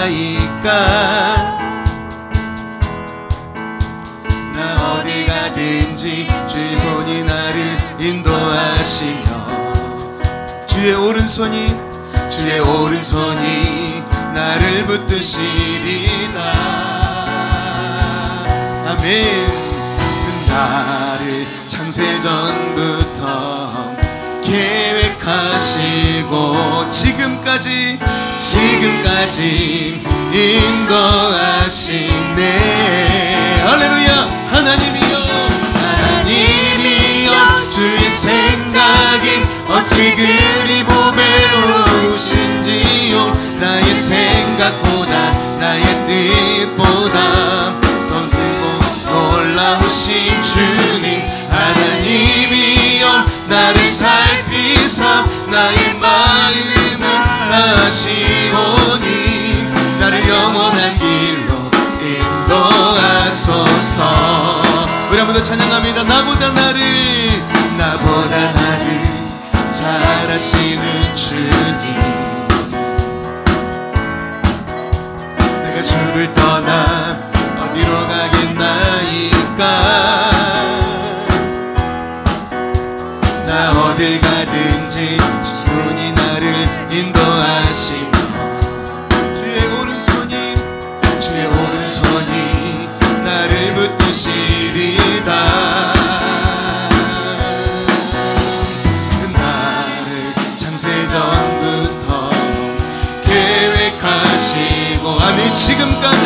나이까. 나 어디 가든지 주의 손이 나를 인도하시며 주의 오른손이 나를 붙드시리다. 아멘. 나를 창세전부터 계획하시고 지금까지 인도하시네. 할렐루야. 하나님이여 주의 생각이 어찌 그리 보배로우신지요. 나의 생각보다 나의 뜻보다 더 크고 놀라우신 주님. 하나님이여 나를 살피사 나의 마음을 아시오니 나를 영원한 길로 인도하소서. 우리 한번 더 찬양합니다. 나보다 나를 잘 아시는 주님. 내가 주를 떠나 어디로 가겠나이까. 나 어딜 가든지 주님 나를 인도하시며 주의 오른손이 나를 붙드시리다. 나를 창세전부터 계획하시고 아니 지금까지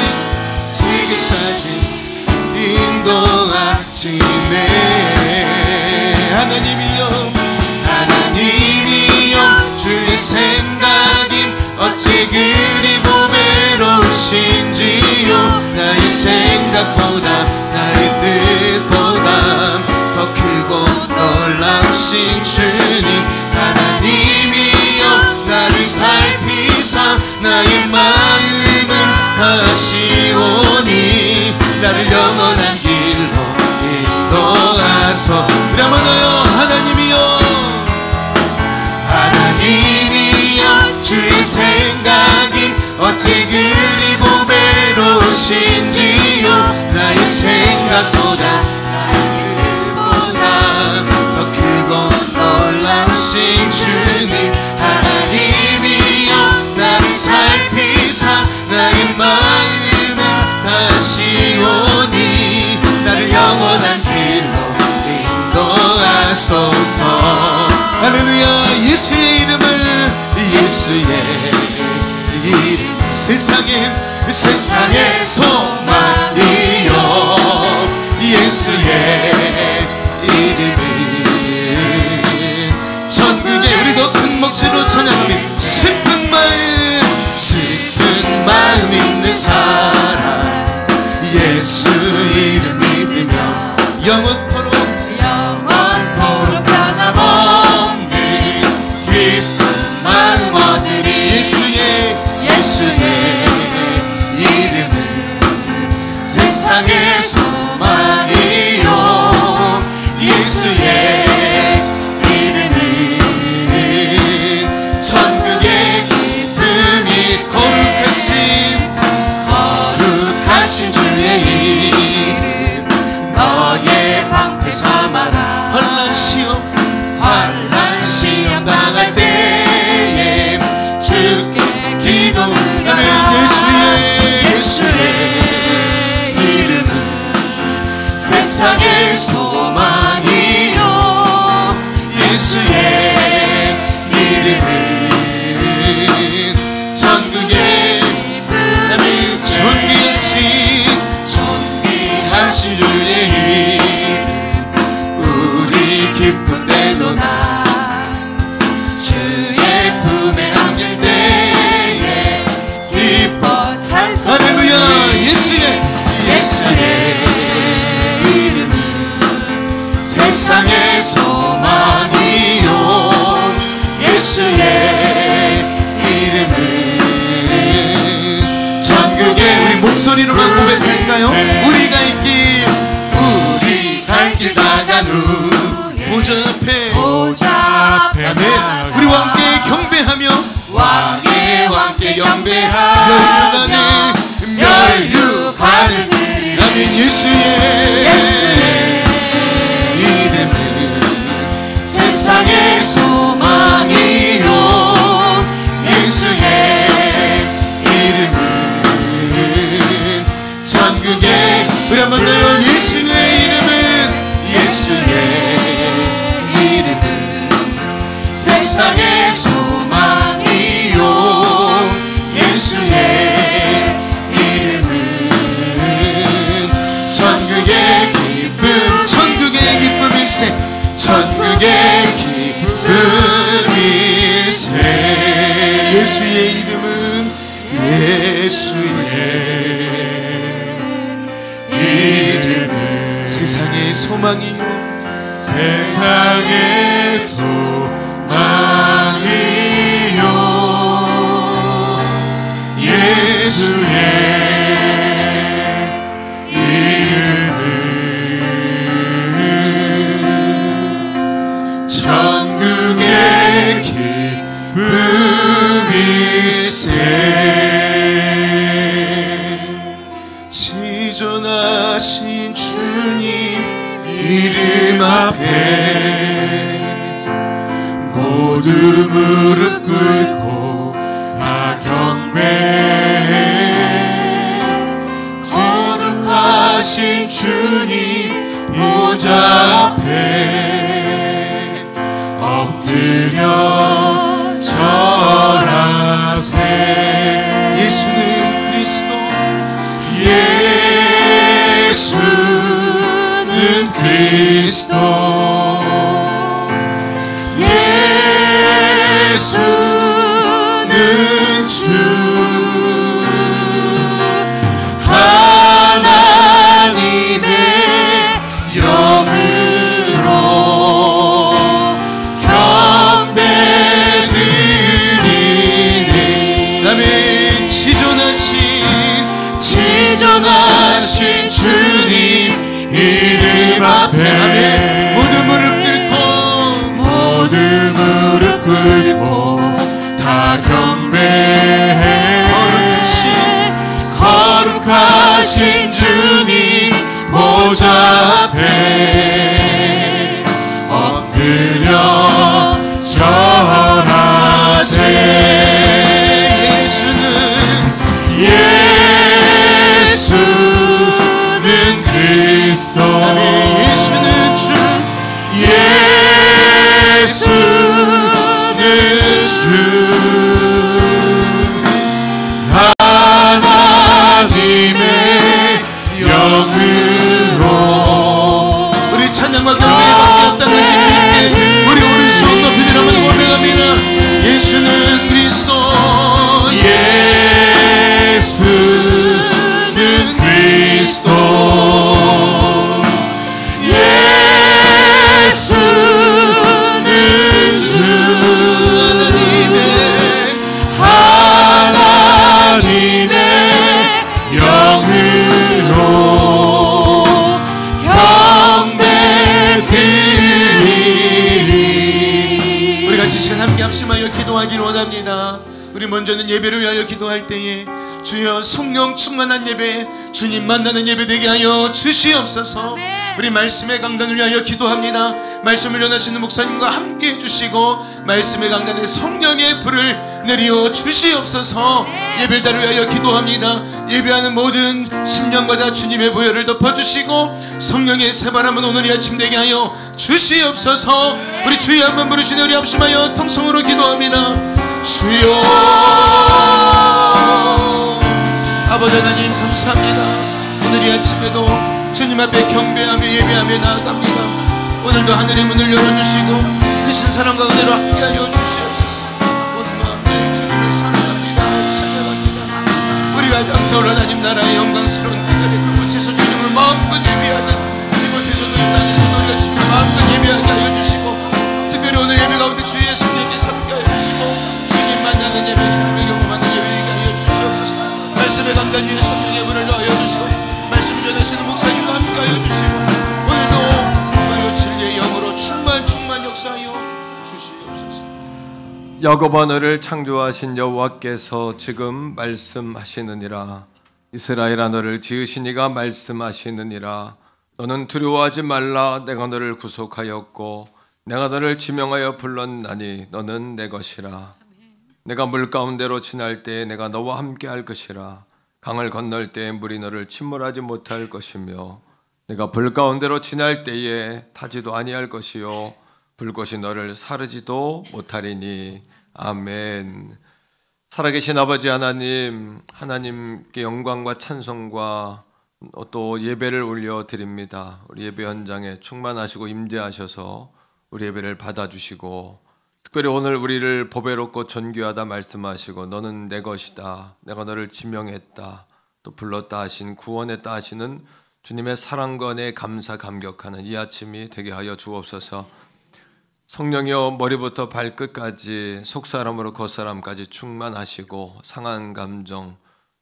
인도하시네. 하나님이여 주의 생각이 어찌 그리 보배로우신지요. 나의 생각보다 나의 뜻보다 더 크고 놀라우신 주님. 하나님이여 나를 살피사 나의 마음을 아시오니 나를 영원한 길로 인도하소. 우리 한번 더요. 하나님이여 주의 생각이 어찌 그리 보배로우신지요. 나의 생각보다 나의 뜻보다 더 크고 놀라우신 주님. 하나님이여 나를 살피사 나의 마음을 다시오니 나를 영원한 길로 인도하소서. 할렐루야. 예수의 이름 세상의 소망이요. 예수의 이름은 천국에 우리도 큰 목소리로 찬양합니다. 슬픈 마음 있는 사람 예수 이름 믿으며 영원토록 변함없는 기쁜 마음 얻으리. 예수의 이름은 세상의 소망이요. 예수의 이름은 천국의 기쁨이 거룩하신 주의 이름 너의 방패 삼아라. 환난 시험 당할 때에 주께 기도하는 예수의 이름은 세상의 소망이요. 예수의 이름은 천국의 존귀하신 주의 이름 우리 기쁨 때로나 주의 품에 안길 때에 기뻐 찬송. 할렐루야. 예수의 이름은 세상의 소망이요. 예수의 이름은 천국의 우리 목소리로만 고백할까요? 우리 갈 길 다간 후 보좌 앞에 아멘. 우리와 함께 경배하며 왕의 함께 경배하며 기쁨일세. 예수의 이름은 예수의 이름은 세상의 소망이요 세상의 소망이요 예수의 이름은 천국의 기쁨일세. 지존하신 주님 이름 앞에 모두 무릎 꿇고 다 경배해. 거룩하신 주님 보좌 앞에 엎드려 절하세. 예수는 그리스도 예수는 그리스도 예수는 주 하나님의 영으로 경배드리네. 아멘. 지존하신 주님 이름 앞에 아멘. 모두 무릎 꿇고 다 경배해. 거룩하신 주님 보좌 앞에 엎드려 절하세. 예수는 그리스도 예수는 주 예수는 주 하나님의 영으로. 우리 찬양과 경배밖에 없다는 주님께 우리 오른손 높이 들어 고백합니다. 예수는 그리스도 예수는 그리스도 예수는 주 하나님의 영으로 경배드리리. 우리 같이 함께 합심하여 기도하기를 원합니다. 우리 먼저는 예배를 위하여 기도할 때에 주여 성령 충만한 예배, 주님 만나는 예배 되게 하여 주시옵소서. 우리 말씀의 강단을 위하여 기도합니다. 말씀을 전하시는 목사님과 함께 해주시고 말씀의 강단에 성령의 불을 내리어 주시옵소서. 예배자를 위하여 기도합니다. 예배하는 모든 심령마다 주님의 보혈을 덮어주시고 성령의 새바람은 오늘 아침 되게 하여 주시옵소서. 우리 주여 한번 부르시는 우리 합심하여 통성으로 기도합니다. 주여 아버지 하나님 감사합니다. 오늘 이 아침에도 주님 앞에 경배하며 예배하며 나아갑니다. 오늘도 하늘의 문을 열어주시고 크신 사랑과 은혜로 함께하여 주시옵소서. 온 마음으로 주님을 사랑합니다. 찬양합니다. 우리가 장차올 하나님 나라의 영광스러운 그날의 그곳에서 주님을 마음껏 예배하듯 이곳에서도 이 땅에서도 우리가 주님을 마음껏 예배하게 하여 주시고 특별히 오늘 예배 가운데 주의 성령께서 함께하여 주시고 주님 만나는 예배 주님의 경험하는 예배에게 하여 주시옵소서. 말씀의 강단 위에 성령의 문을 넣어 주시고 말씀을 전하시는 목사님과 함께하여 주시고 오늘도 정말로 진리의 영으로 충만 역사하여 주시옵소서. 야곱 하늘을 창조하신 여호와께서 지금 말씀하시느니라. 이스라엘아 너를 지으신 이가 말씀하시느니라. 너는 두려워하지 말라. 내가 너를 구속하였고 내가 너를 지명하여 불렀나니 너는 내 것이라. 내가 물 가운데로 지날 때에 내가 너와 함께 할 것이라. 강을 건널 때에 물이 너를 침몰하지 못할 것이며 내가 불 가운데로 지날 때에 타지도 아니할 것이요 불꽃이 너를 사르지도 못하리니. 아멘. 살아계신 아버지 하나님, 하나님께 영광과 찬송과 또 예배를 올려드립니다. 우리 예배 현장에 충만하시고 임재하셔서 우리 예배를 받아주시고 특별히 오늘 우리를 보배롭고 존귀하다 말씀하시고 너는 내 것이다, 내가 너를 지명했다, 또 불렀다 하신, 구원했다 하시는 주님의 사랑과 은혜에 감사 감격하는 이 아침이 되게 하여 주옵소서. 성령이여 머리부터 발끝까지 속사람으로 겉사람까지 충만하시고 상한 감정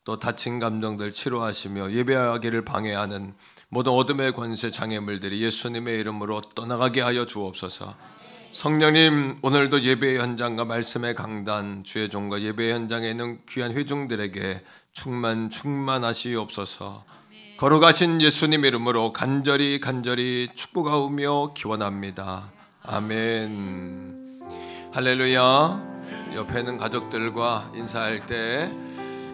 또 다친 감정들 치료하시며 예배하기를 방해하는 모든 어둠의 권세 장애물들이 예수님의 이름으로 떠나가게 하여 주옵소서. 성령님 오늘도 예배의 현장과 말씀의 강단 주의 종과 예배의 현장에 있는 귀한 회중들에게 충만하시옵소서. 걸어가신 예수님 이름으로 간절히 축복하오며 기원합니다. 아멘. 할렐루야. 옆에 있는 가족들과 인사할 때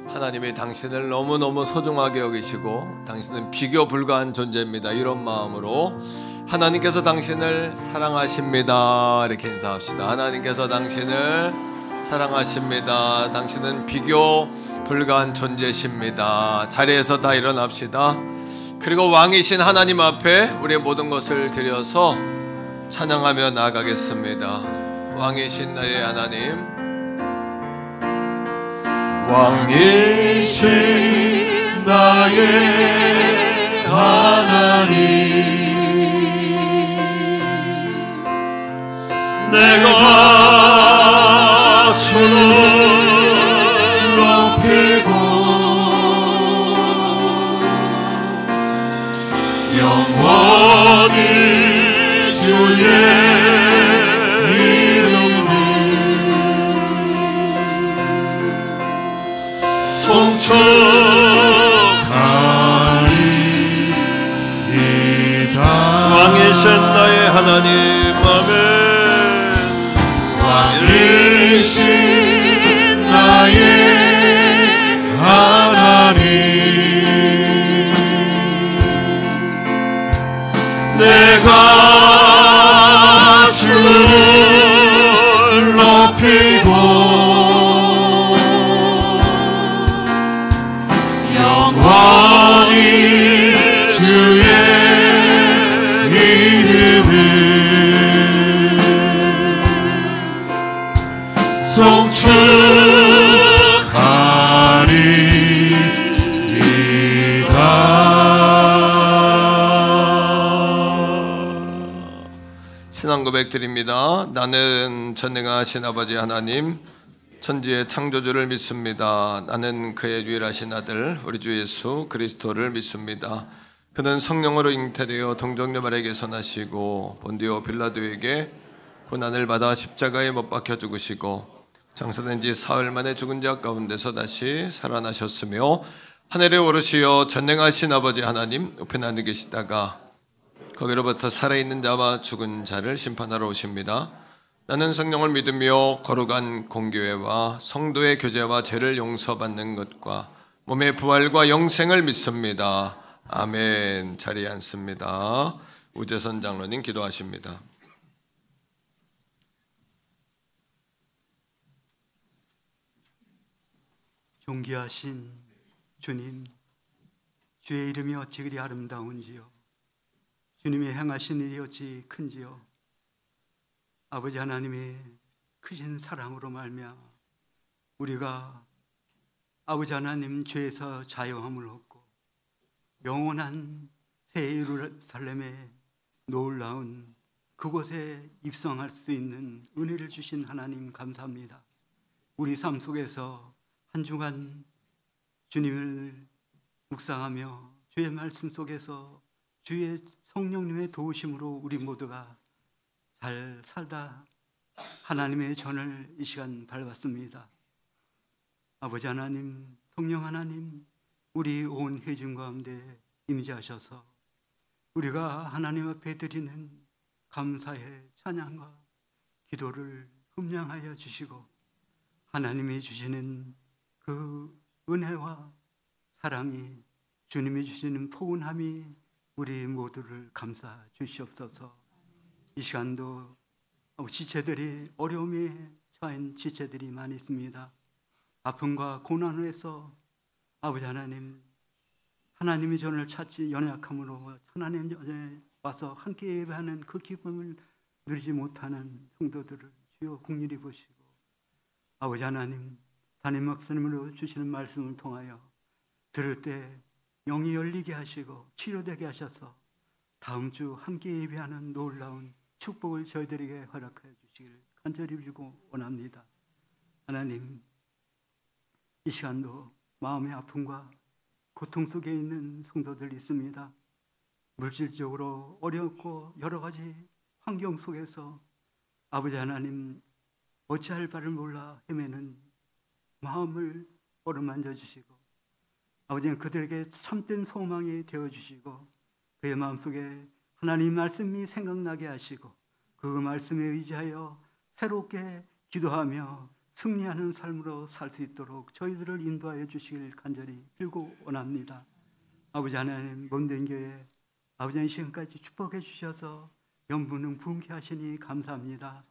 하나님이 당신을 너무너무 소중하게 여기시고 당신은 비교 불가한 존재입니다. 이런 마음으로 하나님께서 당신을 사랑하십니다. 이렇게 인사합시다. 하나님께서 당신을 사랑하십니다. 당신은 비교 불가한 존재십니다. 자리에서 다 일어납시다. 그리고 왕이신 하나님 앞에 우리의 모든 것을 드려서 찬양하며 나아가겠습니다. 왕이신 나의 하나님, 왕이신 나의 하나님, 내가 주를 높이고 영원히 주의 이름을 송축하리이다. 왕이신 나의 하나님, 아멘. 왕이신 나의 하나님, 내가 주를 높이고 영원히 주의 이름을 송축하리이다. 신앙 고백 드립니다. 나는 전능하신 아버지 하나님, 천지의 창조주를 믿습니다. 나는 그의 유일하신 아들 우리 주 예수 그리스도를 믿습니다. 그는 성령으로 잉태되어 동정녀 마리아에게서 나시고 본디오 빌라도에게 고난을 받아 십자가에 못 박혀 죽으시고 장사된 지 사흘 만에 죽은 자 가운데서 다시 살아나셨으며 하늘에 오르시어 전능하신 아버지 하나님 우편에 계시다가 거기로부터 살아있는 자와 죽은 자를 심판하러 오십니다. 나는 성령을 믿으며 거룩한 공교회와 성도의 교제와 죄를 용서받는 것과 몸의 부활과 영생을 믿습니다. 아멘. 자리에 앉습니다. 우재선 장로님 기도하십니다. 존귀하신 주님, 주의 이름이 어찌 그리 아름다운지요, 주님이 행하신 일이 어찌 큰지요. 아버지 하나님의 크신 사랑으로 말미암아 우리가 아버지 하나님 죄에서 자유함을 얻고 영원한 새 예루살렘의 놀라운 그곳에 입성할 수 있는 은혜를 주신 하나님 감사합니다. 우리 삶 속에서 한 주간 주님을 묵상하며 주의 말씀 속에서 주의 성령님의 도우심으로 우리 모두가 잘 살다 하나님의 전을 이 시간 밟았습니다. 아버지 하나님, 성령 하나님, 우리 온 회중 가운데 임재하셔서 우리가 하나님 앞에 드리는 감사의 찬양과 기도를 흠량하여 주시고 하나님이 주시는 그 은혜와 사랑이, 주님이 주시는 포근함이 우리 모두를 감싸 주시옵소서. 이 시간도 지체들이 어려움에 처한 지체들이 많이 있습니다. 아픔과 고난에서 아버지 하나님, 하나님의 전을 찾지 연약함으로 하나님 전에 와서 함께 예배하는 그 기쁨을 누리지 못하는 성도들을 주여 긍휼히 보시고 아버지 하나님 담임 목사님으로 주시는 말씀을 통하여 들을 때 영이 열리게 하시고 치료되게 하셔서 다음 주 함께 예배하는 놀라운 축복을 저희들에게 허락하여 주시기를 간절히 빌고 원합니다. 하나님, 이 시간도 마음의 아픔과 고통 속에 있는 성도들이 있습니다. 물질적으로 어렵고 여러 가지 환경 속에서 아버지 하나님 어찌할 바를 몰라 헤매는 마음을 어루만져 주시고 아버지는 그들에게 참된 소망이 되어주시고 그의 마음속에 하나님 말씀이 생각나게 하시고 그 말씀에 의지하여 새롭게 기도하며 승리하는 삶으로 살 수 있도록 저희들을 인도하여 주시길 간절히 빌고 원합니다. 아버지 하나님 몸된 교회 아버지 이 시간까지 축복해 주셔서 영분은 부흥케 하시니 감사합니다.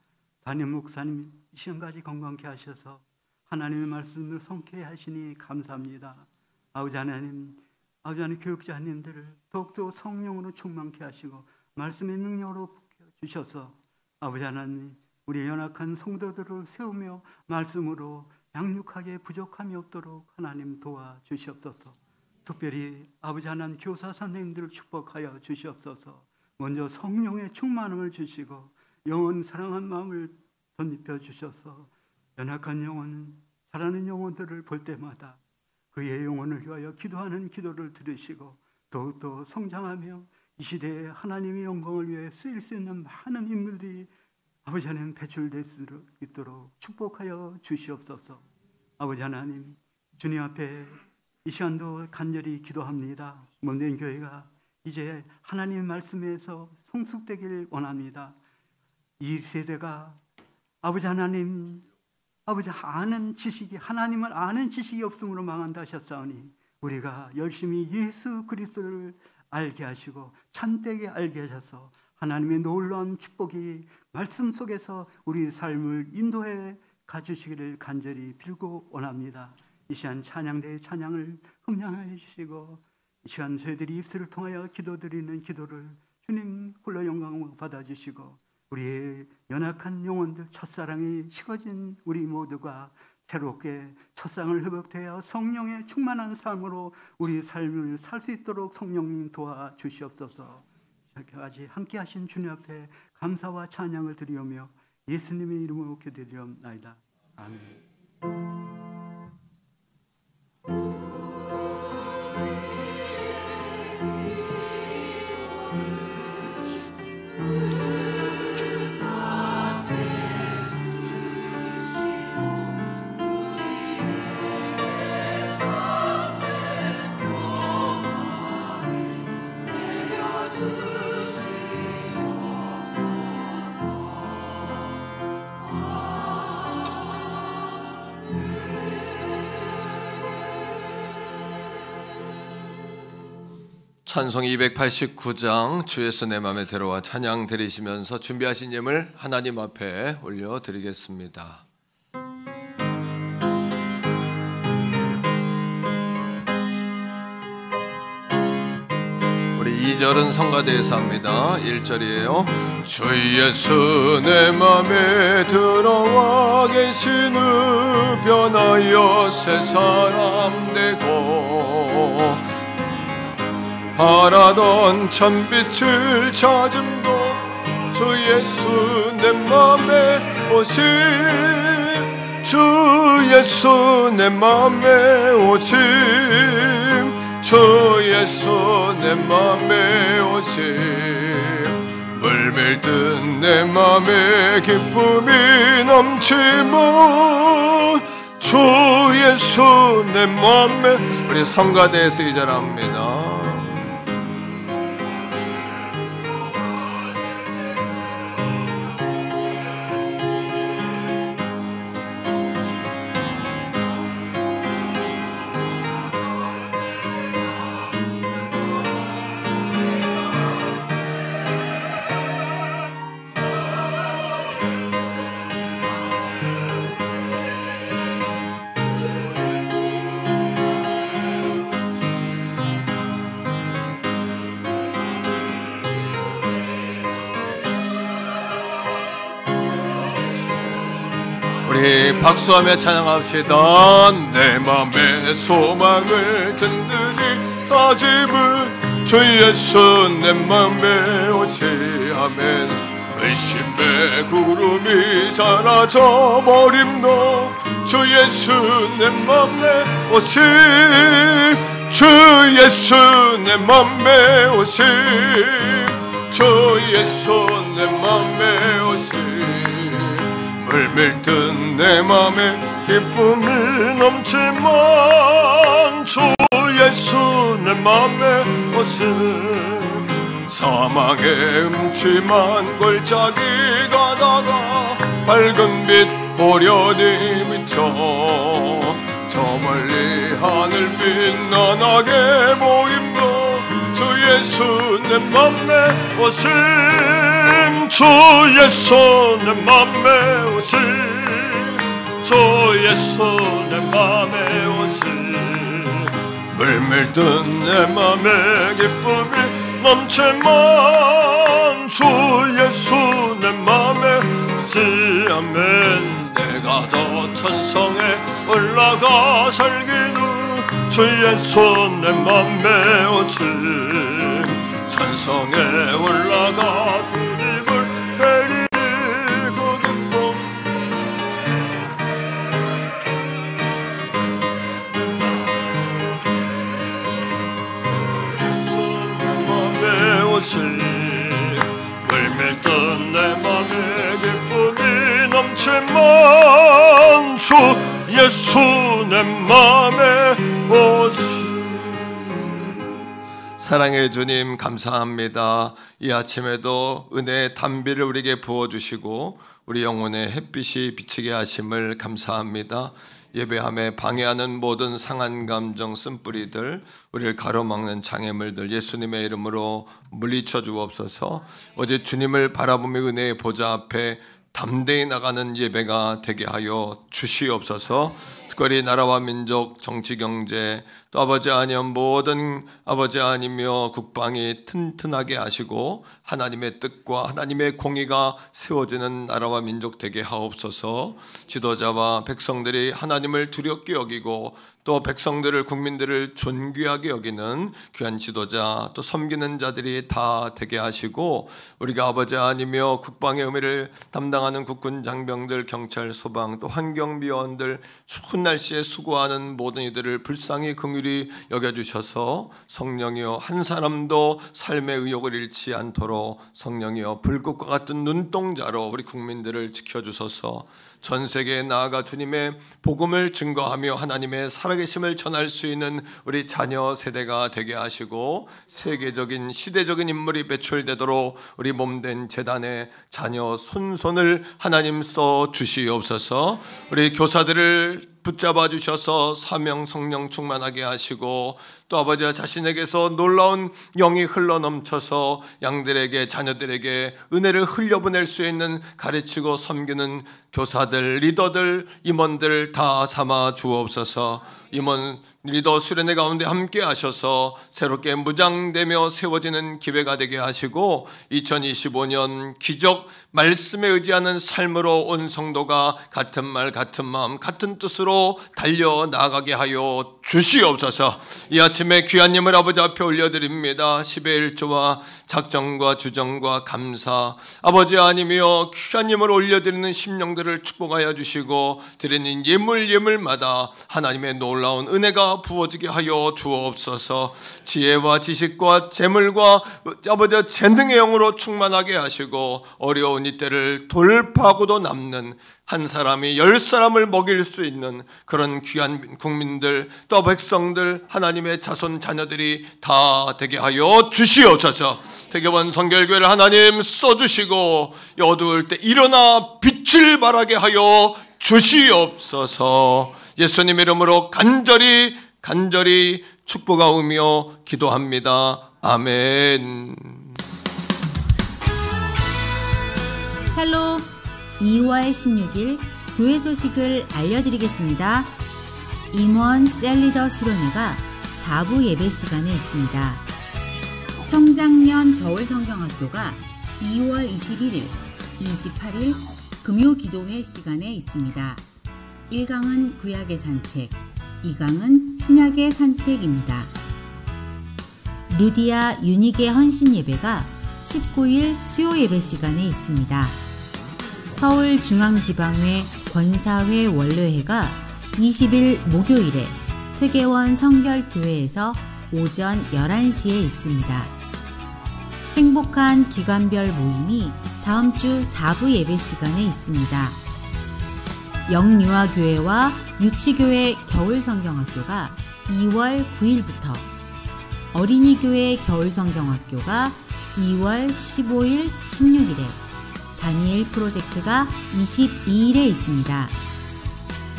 담임 목사님 이 시간까지 건강케 하셔서 하나님의 말씀을 성케 하시니 감사합니다. 아버지 하나님 교육자님들을 더욱더 성령으로 충만케 하시고 말씀의 능력으로 주셔서 아버지 하나님 우리 연약한 성도들을 세우며 말씀으로 양육하게 부족함이 없도록 하나님 도와주시옵소서. 특별히 아버지 하나님 교사 선생님들을 축복하여 주시옵소서. 먼저 성령의 충만함을 주시고 영혼 사랑한 마음을 덧입혀 주셔서 연약한 영혼, 자라는 영혼들을 볼 때마다 그의 영혼을 위하여 기도하는 기도를 들으시고 더욱더 성장하며 이 시대에 하나님의 영광을 위해 쓰일 수 있는 많은 인물들이 아버지 하나님 배출될 수 있도록 축복하여 주시옵소서. 아버지 하나님 주님 앞에 이 시간도 간절히 기도합니다. 몸된 교회가 이제 하나님의 말씀에서 성숙되길 원합니다. 이 세대가 아버지 하나님 아는 지식이 하나님을 아는 지식이 없음으로 망한다 하셨사오니 우리가 열심히 예수 그리스도를 알게 하시고 참되게 알게 하셔서 하나님의 놀라운 축복이 말씀 속에서 우리 삶을 인도해 가주시기를 간절히 빌고 원합니다. 이 시간 찬양대의 찬양을 흠양하여 주시고 이 시간 저희들이 입술을 통하여 기도드리는 기도를 주님 홀로 영광을 받아주시고 우리의 연약한 영혼들 첫사랑이 식어진 우리 모두가 새롭게 첫상을 회복되어 성령의 충만한 삶으로 우리 삶을 살 수 있도록 성령님 도와주시옵소서. 이렇게까지 함께 하신 주님 앞에 감사와 찬양을 드리오며 예수님의 이름으로 기도드리옵나이다. 아멘. 찬송 289장 주에서 내 맘에 들어와 찬양 드리시면서 준비하신 예물 하나님 앞에 올려드리겠습니다. 우리 2절은 성가대에서 합니다. 1절이에요. 주 예수 내 맘에 들어와 계신 후 변하여 새 사람 되고 바라던 참빛을 찾음도 주 예수 내 맘에 오심 주 예수 내 맘에 오심 주 예수 내 맘에 오심 물밀듯 내 맘에 기쁨이 넘치면 주 예수 내 맘에 우리 성가대에서 이 절 합니다. 우리 박수하며 찬양합시다. 내 맘의 소망을 든든히 다짐은 주 예수 내 맘에 오시. 아멘. 의심의 구름이 사라져버림도 주 예수 내 맘에 오시. 주 예수 내 맘에 오시. 주 예수 내 맘에 오시. 물밀듯 내 맘에 기쁨이 넘치만 주 예수 내 맘에 오시. 사망의 음침한 골짜기 가다가 밝은 빛 보련히 비쳐 저 멀리 하늘빛 나나게 보임도 주 예수 내 맘에 오심. 주 예수 내 맘에 오심. 주 예수 내 맘에 오심. 물밀듯 내 맘에 기쁨이 넘치만 주 예수 내 맘에 오시. 아멘. 내가 저 천성에 올라가 살기도 주 예수 내 맘에 오시. 천성에 올라가 주님을 뵈리 그 기쁨. 물밀듯 내 맘에 기쁨이 넘치만 주 예수 내 맘에 오시. 사랑의 주님 감사합니다. 이 아침에도 은혜의 단비를 우리에게 부어주시고 우리 영혼의 햇빛이 비치게 하심을 감사합니다. 예배함에 방해하는 모든 상한 감정 쓴뿌리들, 우리를 가로막는 장애물들 예수님의 이름으로 물리쳐 주옵소서. 어제 주님을 바라보며 은혜의 보좌 앞에 담대히 나가는 예배가 되게 하여 주시옵소서. 특별히 나라와 민족, 정치, 경제, 또 아버지 아니면 모든 아버지 아니며 국방이 튼튼하게 하시고 하나님의 뜻과 하나님의 공의가 세워지는 나라와 민족 되게 하옵소서. 지도자와 백성들이 하나님을 두렵게 여기고 또 백성들을 국민들을 존귀하게 여기는 귀한 지도자 또 섬기는 자들이 다 되게 하시고 우리가 아버지 아니며 국방의 의미를 담당하는 국군 장병들, 경찰, 소방 또 환경미화원들 추운 날씨에 수고하는 모든 이들을 불쌍히 긍휼히 여겨주셔서 성령이여 한 사람도 삶의 의욕을 잃지 않도록 성령이여 불꽃과 같은 눈동자로 우리 국민들을 지켜주소서. 전 세계에 나아가 주님의 복음을 증거하며 하나님의 살아계심을 전할 수 있는 우리 자녀 세대가 되게 하시고 세계적인 시대적인 인물이 배출되도록 우리 몸된 재단의 자녀 손손을 하나님 써 주시옵소서. 우리 교사들을 붙잡아 주셔서 사명 성령 충만하게 하시고 또 아버지와 자신에게서 놀라운 영이 흘러넘쳐서 양들에게 자녀들에게 은혜를 흘려보낼 수 있는 가르치고 섬기는 교사들, 리더들, 임원들 다 삼아 주옵소서. 임원 리더 수련회 가운데 함께 하셔서 새롭게 무장되며 세워지는 기회가 되게 하시고 2025년 기적 말씀에 의지하는 삶으로 온 성도가 같은 말 같은 마음 같은 뜻으로 달려나가게 하여 주시옵소서. 이 아침에 귀한 예물 아버지 앞에 올려드립니다. 10의 1조와 작정과 주정과 감사 아버지 아니며 귀한 예물 올려드리는 심령들을 축복하여 주시고 드리는 예물마다 하나님의 놀라운 은혜가 부어지게 하여 주옵소서. 지혜와 지식과 재물과 아버지 재능의 영으로 충만하게 하시고 어려운 이때를 돌파하고도 남는 한 사람이 10사람을 먹일 수 있는 그런 귀한 국민들 또 백성들 하나님의 자손 자녀들이 다 되게 하여 주시옵소서. 대교원 성결교회를 하나님 써주시고 어두울 때 일어나 빛을 발하게 하여 주시옵소서. 예수님 이름으로 간절히 축복하오며 기도합니다. 아멘. 샬롬 2월 16일 교회 소식을 알려드리겠습니다. 임원 셀리더 수련회가 4부 예배 시간에 있습니다. 청장년 겨울성경학교가 2월 21일, 28일 금요기도회 시간에 있습니다. 1강은 구약의 산책, 2강은 신약의 산책입니다. 루디아 유닉의 헌신 예배가 19일 수요 예배 시간에 있습니다. 서울중앙지방회 권사회 원로회가 20일 목요일에 퇴계원 성결교회에서 오전 11시에 있습니다. 행복한 기간별 모임이 다음 주 4부 예배 시간에 있습니다. 영유아교회와 유치교회 겨울성경학교가 2월 9일부터, 어린이교회 겨울성경학교가 2월 15일, 16일에, 다니엘 프로젝트가 22일에 있습니다.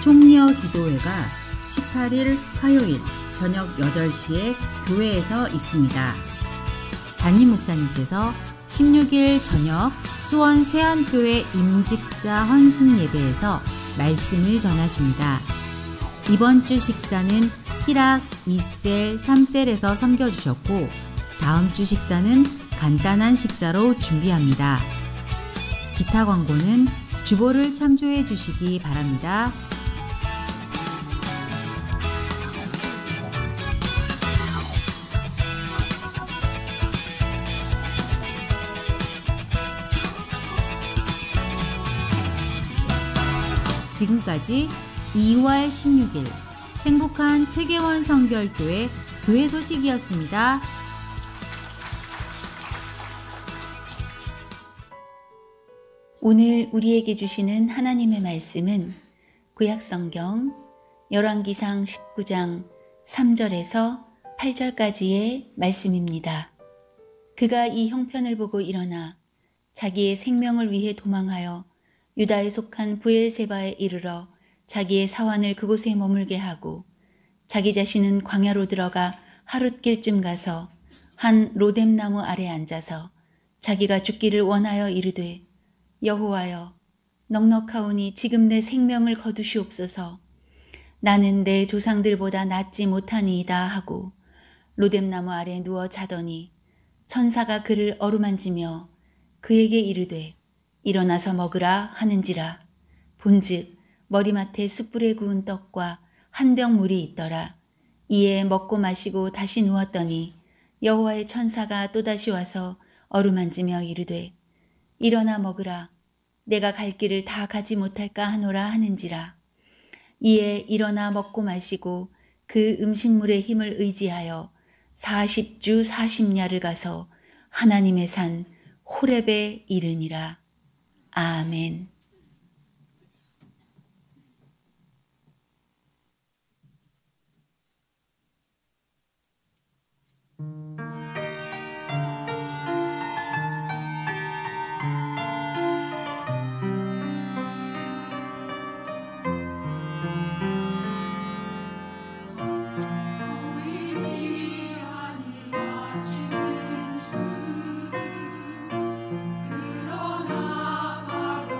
총려기도회가 18일 화요일 저녁 8시에 교회에서 있습니다. 담임 목사님께서 16일 저녁 수원 세안교회 임직자 헌신 예배에서 말씀을 전하십니다. 이번 주 식사는 희락 2셀, 3셀에서 섬겨주셨고, 다음 주 식사는 간단한 식사로 준비합니다. 기타 광고는 주보를 참조해 주시기 바랍니다. 지금까지 2월 16일 행복한 퇴계원 성결교회 교회 소식이었습니다. 오늘 우리에게 주시는 하나님의 말씀은 구약성경 열왕기상 19장 3절에서 8절까지의 말씀입니다. 그가 이 형편을 보고 일어나 자기의 생명을 위해 도망하여 유다에 속한 브엘세바에 이르러 자기의 사환을 그곳에 머물게 하고, 자기 자신은 광야로 들어가 하룻길쯤 가서 한 로뎀나무 아래 앉아서 자기가 죽기를 원하여 이르되, 여호와여, 넉넉하오니 지금 내 생명을 거두시옵소서. 나는 내 조상들보다 낫지 못하니이다 하고 로뎀나무 아래 누워 자더니 천사가 그를 어루만지며 그에게 이르되, 일어나서 먹으라 하는지라. 본즉 머리맡에 숯불에 구운 떡과 한 병 물이 있더라. 이에 먹고 마시고 다시 누웠더니 여호와의 천사가 또다시 와서 어루만지며 이르되, 일어나 먹으라. 내가 갈 길을 다 가지 못할까 하노라 하는지라. 이에 일어나 먹고 마시고 그 음식물의 힘을 의지하여 40주 40야를 가서 하나님의 산 호렙에 이르니라. 아멘. 그러나 바로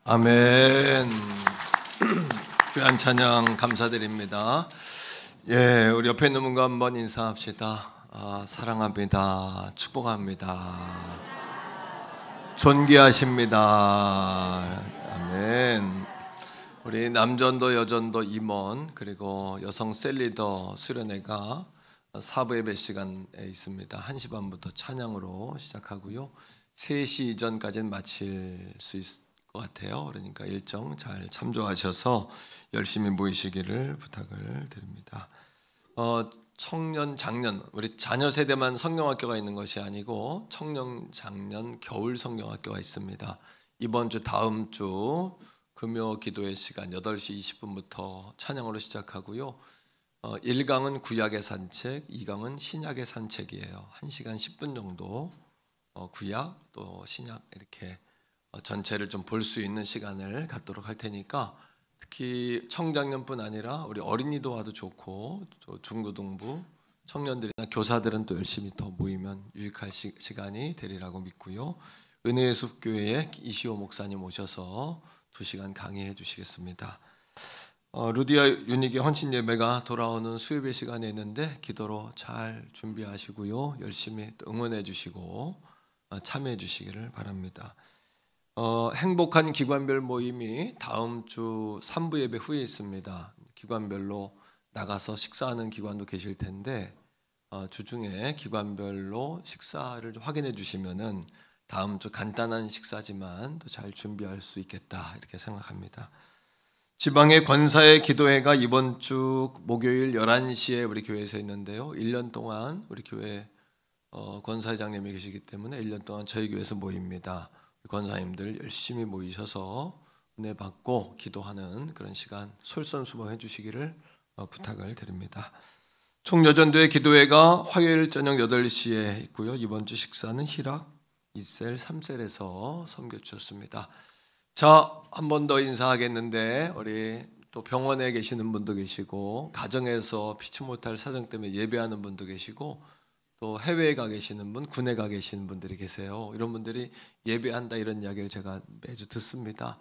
아멘. 귀한 찬양 감사드립니다. 예, 우리 옆에 있는 분과 한번 인사합시다. 사랑합니다. 축복합니다. 존귀하십니다. 아멘. 우리 남전도 여전도 임원 그리고 여성 셀리더 수련회가 4부 예배 시간에 있습니다. 1시 반부터 찬양으로 시작하고요. 3시 이전까지는 마칠 수 있을 것 같아요. 그러니까 일정 잘 참조하셔서 열심히 모이시기를 부탁을 드립니다. 청년, 장년, 우리 자녀 세대만 성경학교가 있는 것이 아니고 청년, 장년, 겨울 성경학교가 있습니다. 이번 주 다음 주 금요 기도의 시간 8시 20분부터 찬양으로 시작하고요. 1강은 구약의 산책, 2강은 신약의 산책이에요. 1시간 10분 정도 구약 또 신약 이렇게 전체를 좀 볼 수 있는 시간을 갖도록 할 테니까 특히 청장년뿐 아니라 우리 어린이도 와도 좋고 중고등부 청년들이나 교사들은 또 열심히 더 모이면 유익할 시간이 되리라고 믿고요. 은혜의 숲교회에 이시호 목사님 오셔서 2시간 강의해 주시겠습니다. 루디아 윤희기 헌신 예배가 돌아오는 수요일 시간에 있는데 기도로 잘 준비하시고요. 열심히 응원해 주시고 참여해 주시기를 바랍니다. 행복한 기관별 모임이 다음 주 3부 예배 후에 있습니다. 기관별로 나가서 식사하는 기관도 계실 텐데 주중에 기관별로 식사를 확인해 주시면은 다음 주 간단한 식사지만 또 잘 준비할 수 있겠다 이렇게 생각합니다. 지방의 권사의 기도회가 이번 주 목요일 11시에 우리 교회에서 있는데요. 1년 동안 우리 교회 권사회장님이 계시기 때문에 1년 동안 저희 교회에서 모입니다. 권사님들 열심히 모이셔서 은혜 받고 기도하는 그런 시간 솔선수범해 주시기를 부탁을 드립니다. 총여전도의 기도회가 화요일 저녁 8시에 있고요. 이번 주 식사는 희락 2셀 3셀에서 섬겨주셨습니다. 자, 한 번 더 인사하겠는데 우리 또 병원에 계시는 분도 계시고 가정에서 피치 못할 사정 때문에 예배하는 분도 계시고 또 해외에 가 계시는 분, 군에 가 계시는 분들이 계세요. 이런 분들이 예배한다 이런 이야기를 제가 매주 듣습니다.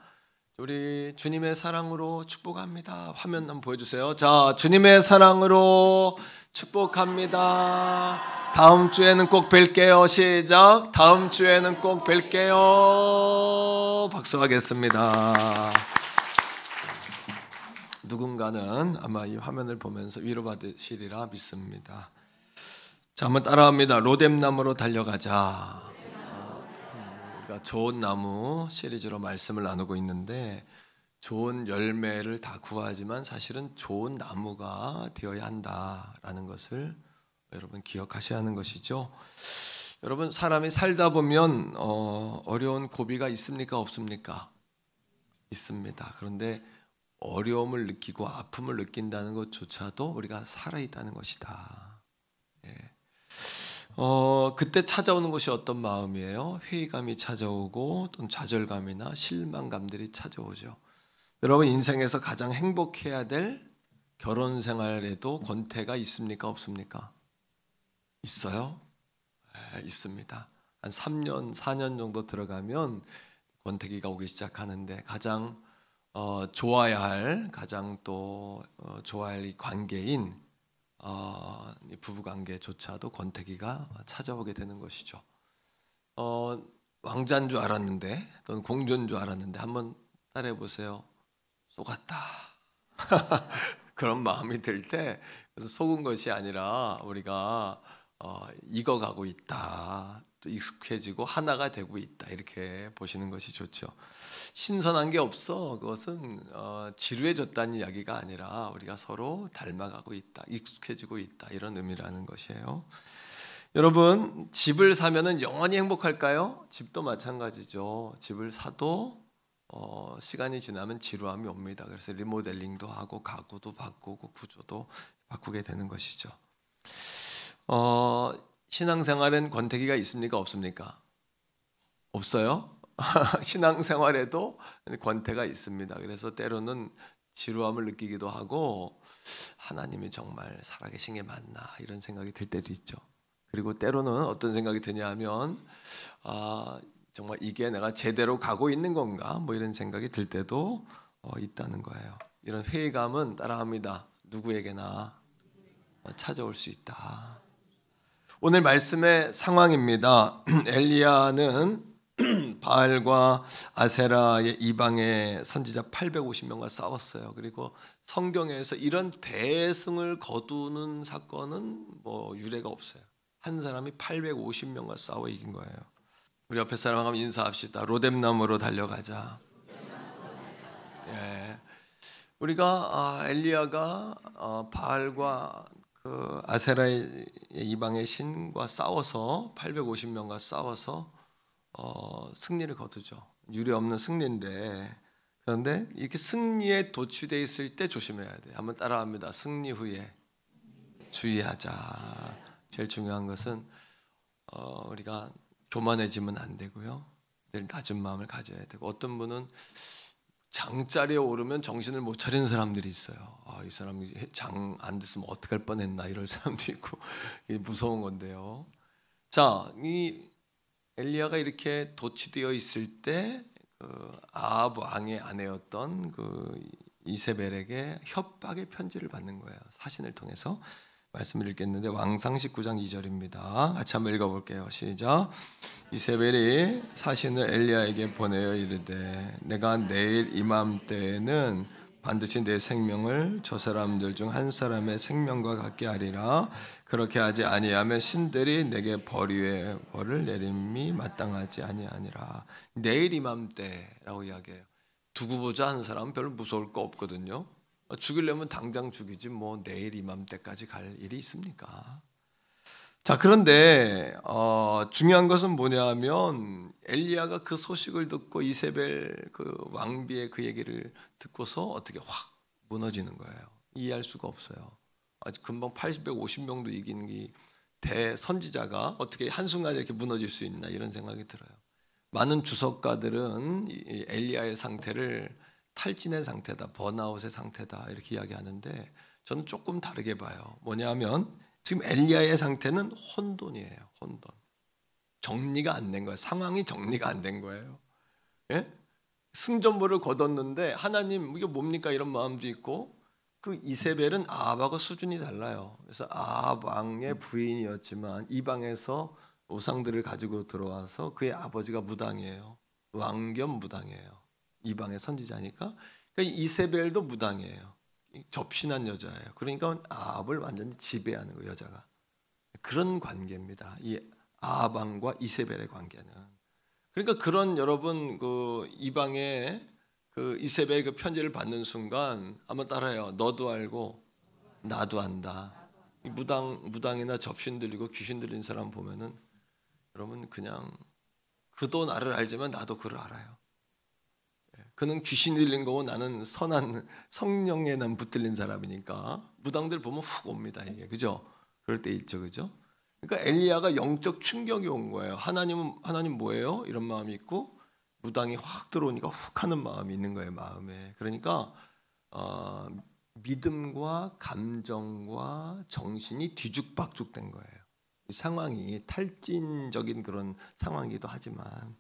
우리 주님의 사랑으로 축복합니다. 화면 한번 보여주세요. 자, 주님의 사랑으로 축복합니다. 다음 주에는 꼭 뵐게요. 시작. 다음 주에는 꼭 뵐게요. 박수하겠습니다. 누군가는 아마 이 화면을 보면서 위로받으시리라 믿습니다. 자, 한번 따라합니다. 로뎀나무로 달려가자. 우리가 좋은 나무 시리즈로 말씀을 나누고 있는데 좋은 열매를 다 구하지만 사실은 좋은 나무가 되어야 한다라는 것을 여러분 기억하셔야 하는 것이죠. 여러분 사람이 살다 보면 어려운 고비가 있습니까? 없습니까? 있습니다. 그런데 어려움을 느끼고 아픔을 느낀다는 것조차도 우리가 살아있다는 것이다. 예. 그때 찾아오는 것이 어떤 마음이에요? 회의감이 찾아오고 또는 좌절감이나 실망감들이 찾아오죠. 여러분 인생에서 가장 행복해야 될 결혼 생활에도 권태가 있습니까? 없습니까? 있어요? 네, 있습니다. 한 3년, 4년 정도 들어가면 권태기가 오기 시작하는데 가장 좋아야 할, 가장 또 좋아할 이 관계인 부부관계조차도 권태기가 찾아오게 되는 것이죠. 왕자인 줄 알았는데 또는 공주인 줄 알았는데 한번 따라해 보세요. 속았다. 그런 마음이 들 때 그래서 속은 것이 아니라 우리가 익어가고 있다. 또 익숙해지고 하나가 되고 있다. 이렇게 보시는 것이 좋죠. 신선한 게 없어. 그것은 지루해졌다는 이야기가 아니라 우리가 서로 닮아가고 있다. 익숙해지고 있다. 이런 의미라는 것이에요. 여러분 집을 사면은 영원히 행복할까요? 집도 마찬가지죠. 집을 사도 시간이 지나면 지루함이 옵니다. 그래서 리모델링도 하고 가구도 바꾸고 구조도 바꾸게 되는 것이죠. 신앙생활엔 권태기가 있습니까? 없습니까? 없어요? 신앙생활에도 권태가 있습니다. 그래서 때로는 지루함을 느끼기도 하고 하나님이 정말 살아계신 게 맞나 이런 생각이 들 때도 있죠. 그리고 때로는 어떤 생각이 드냐 하면 정말 이게 내가 제대로 가고 있는 건가? 뭐 이런 생각이 들 때도 있다는 거예요. 이런 회의감은 따라합니다. 누구에게나 찾아올 수 있다. 오늘 말씀의 상황입니다. 엘리야는 바알과 아세라의 이방의 선지자 850명과 싸웠어요. 그리고 성경에서 이런 대승을 거두는 사건은 뭐 유례가 없어요. 한 사람이 850명과 싸워 이긴 거예요. 우리 옆에 사람하고 인사합시다. 로뎀나무로 달려가자. 예. 우리가 엘리야가 바알과 그 아세라의 이방의 신과 싸워서 850명과 싸워서 승리를 거두죠. 유례 없는 승리인데, 그런데 이렇게 승리에 도취되어 있을 때 조심해야 돼요. 한번 따라합니다. 승리 후에 주의하자. 제일 중요한 것은 우리가 교만해지면 안 되고요. 늘 낮은 마음을 가져야 되고, 어떤 분은 장자리에 오르면 정신을 못 차리는 사람들이 있어요. 이 사람이 장 안 됐으면 어떡할 뻔했나 이럴 사람도 있고, 이게 무서운 건데요. 자, 이 엘리야가 이렇게 도취되어 있을 때 아합 왕의 아내였던 그 이세벨에게 협박의 편지를 받는 거예요. 사신을 통해서. 말씀을 읽겠는데 왕상 19장 2절입니다. 같이 한번 읽어볼게요. 시작. 이세벨이 사신을 엘리야에게 보내어 이르되 내가 내일 이맘때에는 반드시 내 생명을 저 사람들 중 한 사람의 생명과 같게 하리라. 그렇게 하지 아니하면 신들이 내게 벌 위에 벌을 내림이 마땅하지 아니하니라. 내일 이맘때라고 이야기해요. 두고 보자 하는 사람은 별로 무서울 거 없거든요. 죽이려면 당장 죽이지 뭐 내일 이맘때까지 갈 일이 있습니까? 자, 그런데 중요한 것은 뭐냐면 엘리야가 그 소식을 듣고 이세벨 그 왕비의 그 얘기를 듣고서 어떻게 확 무너지는 거예요. 이해할 수가 없어요. 아주 금방 850명도 이긴 이 대선지자가 어떻게 한순간에 이렇게 무너질 수 있나 이런 생각이 들어요. 많은 주석가들은 이 엘리야의 상태를 탈진의 상태다, 번아웃의 상태다 이렇게 이야기하는데 저는 조금 다르게 봐요. 뭐냐면 지금 엘리야의 상태는 혼돈이에요. 혼돈. 정리가 안 된 거예요. 상황이 정리가 안 된 거예요. 예? 승전보를 거뒀는데 하나님 이게 뭡니까 이런 마음도 있고, 그 이세벨은 아합하고 수준이 달라요. 그래서 아합 왕의 부인이었지만 이방에서 우상들을 가지고 들어와서 그의 아버지가 무당이에요. 왕겸 무당이에요. 이방의 선지자니까. 그러니까 이세벨도 무당이에요. 접신한 여자예요. 그러니까 아합을 완전히 지배하는 거예요, 여자가. 그런 관계입니다. 이 아합 왕과 이세벨의 관계는. 그러니까 그런 여러분 그 이방의 그 이세벨 그 편지를 받는 순간 한번 따라해요. 너도 알고 나도 안다. 이 무당이나 접신 들리고 귀신 들린 사람 보면은 여러분 그냥 그도 나를 알지만 나도 그를 알아요. 그는 귀신 들린 거고 나는 선한 성령에 난 붙들린 사람이니까 무당들 보면 훅 옵니다. 이게 그죠? 그럴 때 있죠, 그죠? 그러니까 엘리야가 영적 충격이 온 거예요. 하나님 뭐예요? 이런 마음이 있고 무당이 확 들어오니까 훅 하는 마음이 있는 거예요, 마음에. 그러니까 믿음과 감정과 정신이 뒤죽박죽된 거예요. 이 상황이 탈진적인 그런 상황이기도 하지만.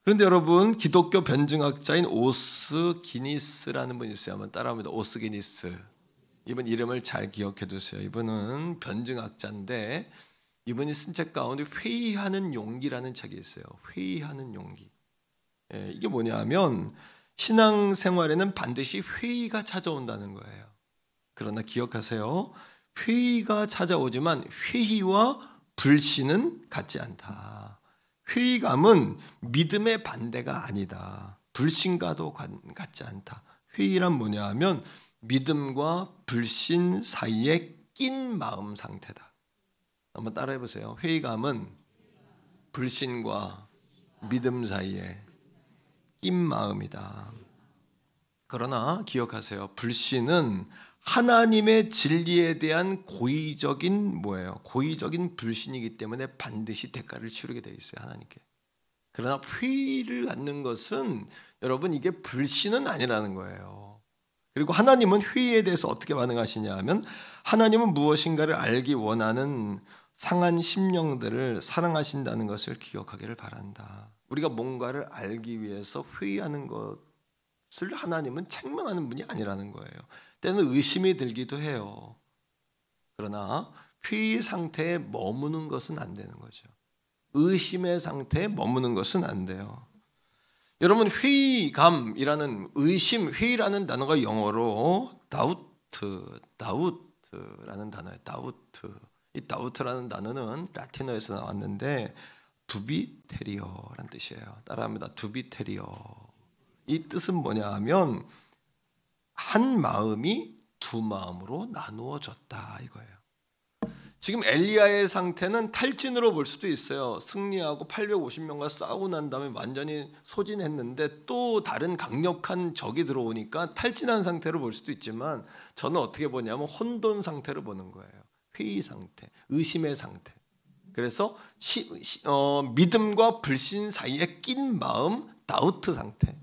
그런데 여러분 기독교 변증학자인 오스 기니스라는 분이 있어요. 한번 따라합니다. 오스 기니스. 이분 이름을 잘 기억해 두세요. 이분은 변증학자인데 이분이 쓴 책 가운데 회의하는 용기라는 책이 있어요. 회의하는 용기. 이게 뭐냐면 신앙생활에는 반드시 회의가 찾아온다는 거예요. 그러나 기억하세요. 회의가 찾아오지만 회의와 불신은 같지 않다. 회의감은 믿음의 반대가 아니다. 불신과도 같지 않다. 회의란 뭐냐 하면 믿음과 불신 사이에 낀 마음 상태다. 한번 따라해 보세요. 회의감은 불신과 믿음 사이에 낀 마음이다. 그러나 기억하세요. 불신은 하나님의 진리에 대한 고의적인 뭐예요? 고의적인 불신이기 때문에 반드시 대가를 치르게 되어 있어요, 하나님께. 그러나 회의를 갖는 것은 여러분 이게 불신은 아니라는 거예요. 그리고 하나님은 회의에 대해서 어떻게 반응하시냐 하면 하나님은 무엇인가를 알기 원하는 상한 심령들을 사랑하신다는 것을 기억하기를 바란다. 우리가 뭔가를 알기 위해서 회의하는 것을 하나님은 책망하는 분이 아니라는 거예요. 때는 의심이 들기도 해요. 그러나 회의 상태에 머무는 것은 안 되는 거죠. 의심의 상태에 머무는 것은 안 돼요. 여러분, 회의감이라는 의심, 회의라는 단어가 영어로 다우트라는 단어예요. 다우트. 이 다우트라는 단어는 라틴어에서 나왔는데 두비테리어라는 뜻이에요. 따라합니다. 두비테리어. 이 뜻은 뭐냐 하면 한 마음이 두 마음으로 나누어졌다 이거예요. 지금 엘리야의 상태는 탈진으로 볼 수도 있어요. 승리하고 850명과 싸우고 난 다음에 완전히 소진했는데 또 다른 강력한 적이 들어오니까 탈진한 상태로 볼 수도 있지만 저는 어떻게 보냐면 혼돈 상태로 보는 거예요. 회의 상태, 의심의 상태. 그래서 믿음과 불신 사이에 낀 마음, 다우트 상태.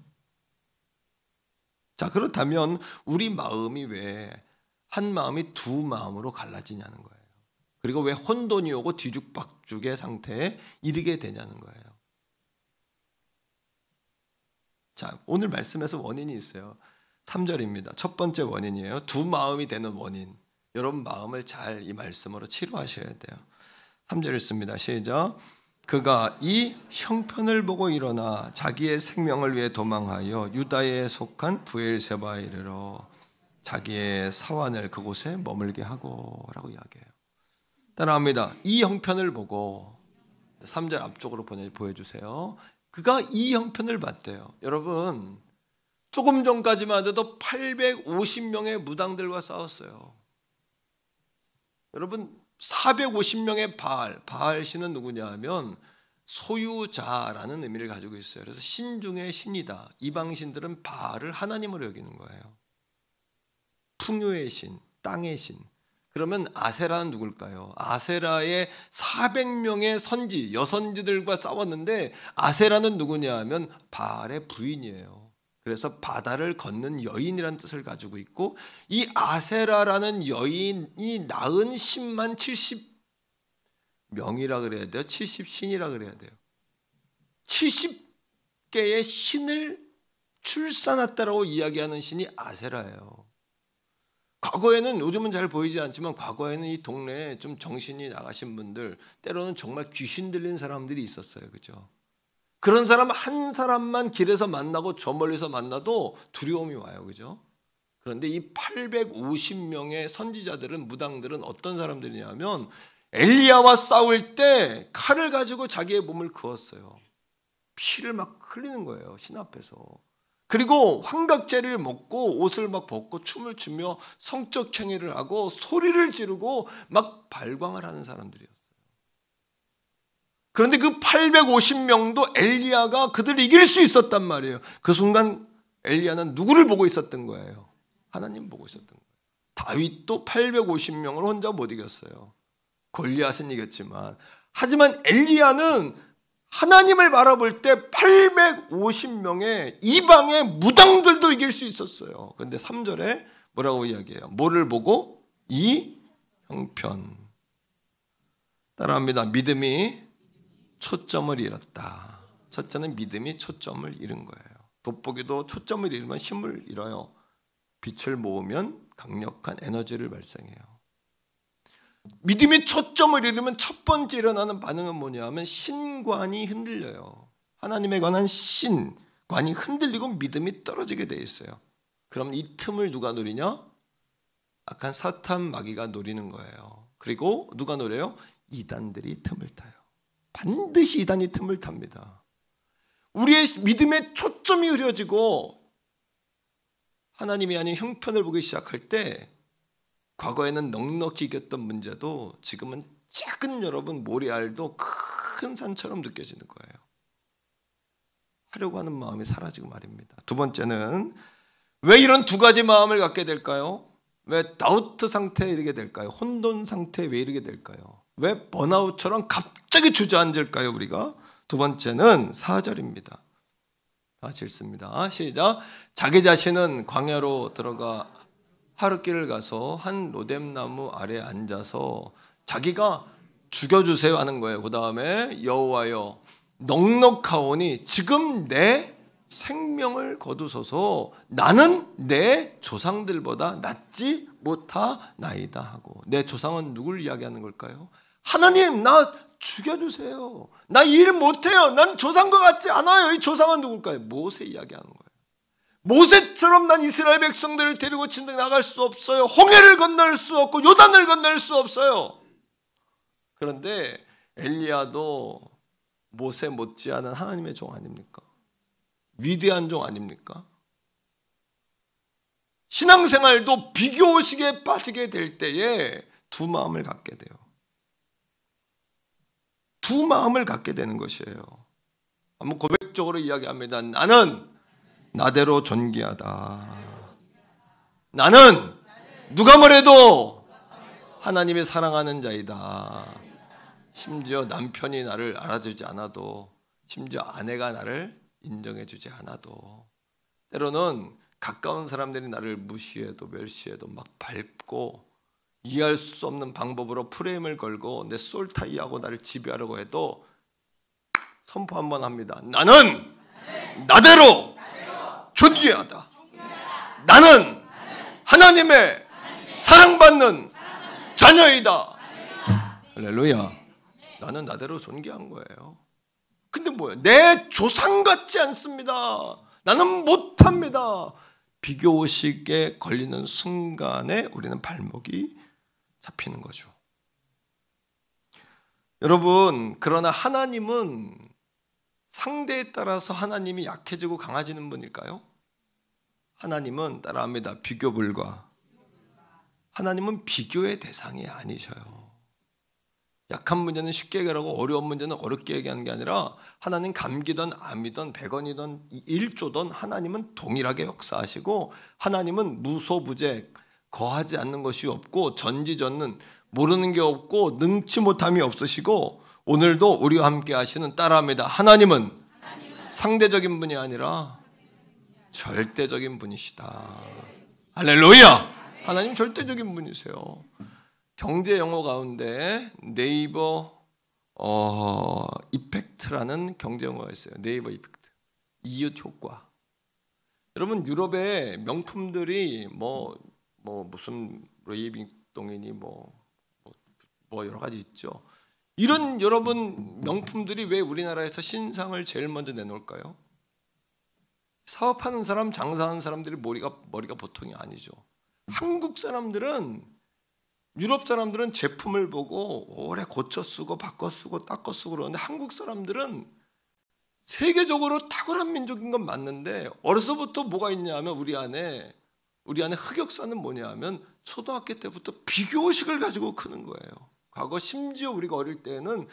자, 그렇다면 우리 마음이 왜 한 마음이 두 마음으로 갈라지냐는 거예요. 그리고 왜 혼돈이 오고 뒤죽박죽의 상태에 이르게 되냐는 거예요. 자, 오늘 말씀에서 원인이 있어요. 3절입니다. 첫 번째 원인이에요. 두 마음이 되는 원인. 여러분 마음을 잘 이 말씀으로 치료하셔야 돼요. 3절 읽습니다. 시작. 그가 이 형편을 보고 일어나 자기의 생명을 위해 도망하여 유다에 속한 브엘세바에 이르러 자기의 사환을 그곳에 머물게 하고 라고 이야기해요. 따라합니다. 이 형편을 보고 3절 앞쪽으로 보여주세요. 그가 이 형편을 봤대요. 여러분 조금 전까지만 해도 850명의 무당들과 싸웠어요. 여러분 450명의 바알 신은 누구냐 하면 소유자라는 의미를 가지고 있어요. 그래서 신 중에 신이다. 이방신들은 바알을 하나님으로 여기는 거예요. 풍요의 신, 땅의 신. 그러면 아세라는 누굴까요? 아세라의 400명의 선지, 여선지들과 싸웠는데 아세라는 누구냐 하면 바알의 부인이에요. 그래서 바다를 걷는 여인이라는 뜻을 가지고 있고 이 아세라라는 여인이 낳은 신만 70명이라 그래야 돼요. 70신이라 그래야 돼요. 70개의 신을 출산했다라고 이야기하는 신이 아세라예요. 과거에는 요즘은 잘 보이지 않지만 과거에는 이 동네에 좀 정신이 나가신 분들 때로는 정말 귀신 들린 사람들이 있었어요. 그죠? 그런 사람 한 사람만 길에서 만나고 저 멀리서 만나도 두려움이 와요. 그죠? 그런데 이 850명의 선지자들은 무당들은 어떤 사람들이냐면 엘리야와 싸울 때 칼을 가지고 자기의 몸을 그었어요. 피를 막 흘리는 거예요. 신 앞에서. 그리고 환각제를 먹고 옷을 막 벗고 춤을 추며 성적 행위를 하고 소리를 지르고 막 발광을 하는 사람들이었어요. 그런데 그 850명도 엘리야가 그들을 이길 수 있었단 말이에요. 그 순간 엘리야는 누구를 보고 있었던 거예요? 하나님 보고 있었던 거예요. 다윗도 850명을 혼자 못 이겼어요. 골리앗은 이겼지만 하지만 엘리야는 하나님을 바라볼 때 850명의 이방의 무당들도 이길 수 있었어요. 그런데 3절에 뭐라고 이야기해요? 뭐를 보고? 이 형편. 따라합니다. 믿음이 초점을 잃었다. 첫째는 믿음이 초점을 잃은 거예요. 돋보기도 초점을 잃으면 힘을 잃어요. 빛을 모으면 강력한 에너지를 발생해요. 믿음이 초점을 잃으면 첫 번째 일어나는 반응은 뭐냐 하면 신관이 흔들려요. 하나님에 관한 신관이 흔들리고 믿음이 떨어지게 돼 있어요. 그럼 이 틈을 누가 노리냐? 약간 사탄 마귀가 노리는 거예요. 그리고 누가 노려요? 이단들이 틈을 타요. 반드시 이단이 틈을 탑니다. 우리의 믿음의 초점이 흐려지고 하나님이 아닌 형편을 보기 시작할 때 과거에는 넉넉히 이겼던 문제도 지금은 작은 여러분 모래알도 큰 산처럼 느껴지는 거예요. 하려고 하는 마음이 사라지고 말입니다. 두 번째는 왜 이런 두 가지 마음을 갖게 될까요? 왜 다우트 상태에 이르게 될까요? 혼돈 상태에 왜 이르게 될까요? 왜 번아웃처럼 갑자기 주저앉을까요? 우리가 두 번째는 4절입니다. 다시 읽습니다. 시작. 자기 자신은 광야로 들어가 하룻길을 가서 한 로뎀나무 아래 앉아서 자기가 죽여주세요 하는 거예요. 그 다음에 여호와여 넉넉하오니 지금 내 생명을 거두소서 나는 내 조상들보다 낫지 못하나이다 하고, 내 조상은 누굴 이야기하는 걸까요? 하나님 나 죽여주세요. 나 일 못해요. 난 조상과 같지 않아요. 이 조상은 누굴까요? 모세 이야기하는 거예요. 모세처럼 난 이스라엘 백성들을 데리고 진동 나갈 수 없어요. 홍해를 건널 수 없고 요단을 건널 수 없어요. 그런데 엘리야도 모세 못지않은 하나님의 종 아닙니까? 위대한 종 아닙니까? 신앙생활도 비교의식에 빠지게 될 때에 두 마음을 갖게 돼요. 두 마음을 갖게 되는 것이에요. 한번 고백적으로 이야기합니다. 나는 나대로 존귀하다. 나는 누가 뭐래도 하나님이 사랑하는 자이다. 심지어 남편이 나를 알아주지 않아도, 심지어 아내가 나를 인정해주지 않아도, 때로는 가까운 사람들이 나를 무시해도 멸시해도 막 밟고 이해할 수 없는 방법으로 프레임을 걸고 내 솔타이하고 나를 지배하려고 해도 선포 한번 합니다. 나는 나대로 존귀하다. 나는 하나님의 사랑받는 자녀이다. 할렐루야. 나는 나대로 존귀한 거예요. 근데 뭐예요? 내 조상 같지 않습니다. 나는 못합니다. 비교의식에 걸리는 순간에 우리는 발목이 잡히는 거죠. 여러분, 그러나 하나님은 상대에 따라서 하나님이 약해지고 강해지는 분일까요? 하나님은 따라합니다. 비교 불가. 하나님은 비교의 대상이 아니셔요. 약한 문제는 쉽게 해결하고 어려운 문제는 어렵게 얘기하는 게 아니라, 하나님 감기든 암이든 100원이든 1조든 하나님은 동일하게 역사하시고, 하나님은 무소부재, 거하지 않는 것이 없고 전지전능, 모르는 게 없고 능치 못함이 없으시고, 오늘도 우리와 함께 하시는, 따라합니다. 하나님은 상대적인 분이 아니라 절대적인 분이시다. 할렐루야. 하나님 절대적인 분이세요. 경제 용어 가운데 네이버 이펙트라는 경제 용어가 있어요. 네이버 이펙트, 이웃 효과. 여러분, 유럽의 명품들이 무슨 루이비통이니 뭐 여러 가지 있죠. 이런 여러분 명품들이 왜 우리나라에서 신상을 제일 먼저 내놓을까요? 사업하는 사람, 장사하는 사람들이 머리가 보통이 아니죠. 한국 사람들은, 유럽 사람들은 제품을 보고 오래 고쳐 쓰고 바꿔 쓰고 닦아 쓰고 그러는데, 한국 사람들은 세계적으로 탁월한 민족인 건 맞는데, 어려서부터 뭐가 있냐면 우리 안에 흑역사는 뭐냐 하면 초등학교 때부터 비교의식을 가지고 크는 거예요. 과거 심지어 우리가 어릴 때는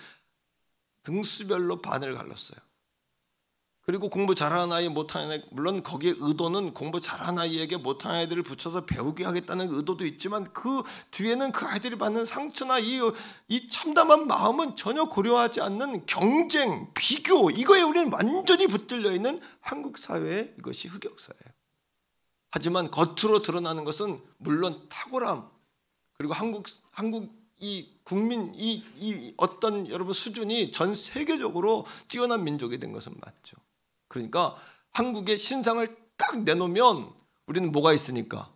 등수별로 반을 갈랐어요. 그리고 공부 잘하는 아이, 못하는 아이, 물론 거기에 의도는 공부 잘하는 아이에게 못하는 아이들을 붙여서 배우게 하겠다는 의도도 있지만, 그 뒤에는 그 아이들이 받는 상처나 이 참담한 마음은 전혀 고려하지 않는 경쟁, 비교, 이거에 우리는 완전히 붙들려 있는 한국 사회의 이것이 흑역사예요. 하지만 겉으로 드러나는 것은 물론 탁월함, 그리고 한국 이 국민 이 어떤 여러분 수준이 전 세계적으로 뛰어난 민족이 된 것은 맞죠. 그러니까 한국의 신상을 딱 내놓으면 우리는 뭐가 있으니까,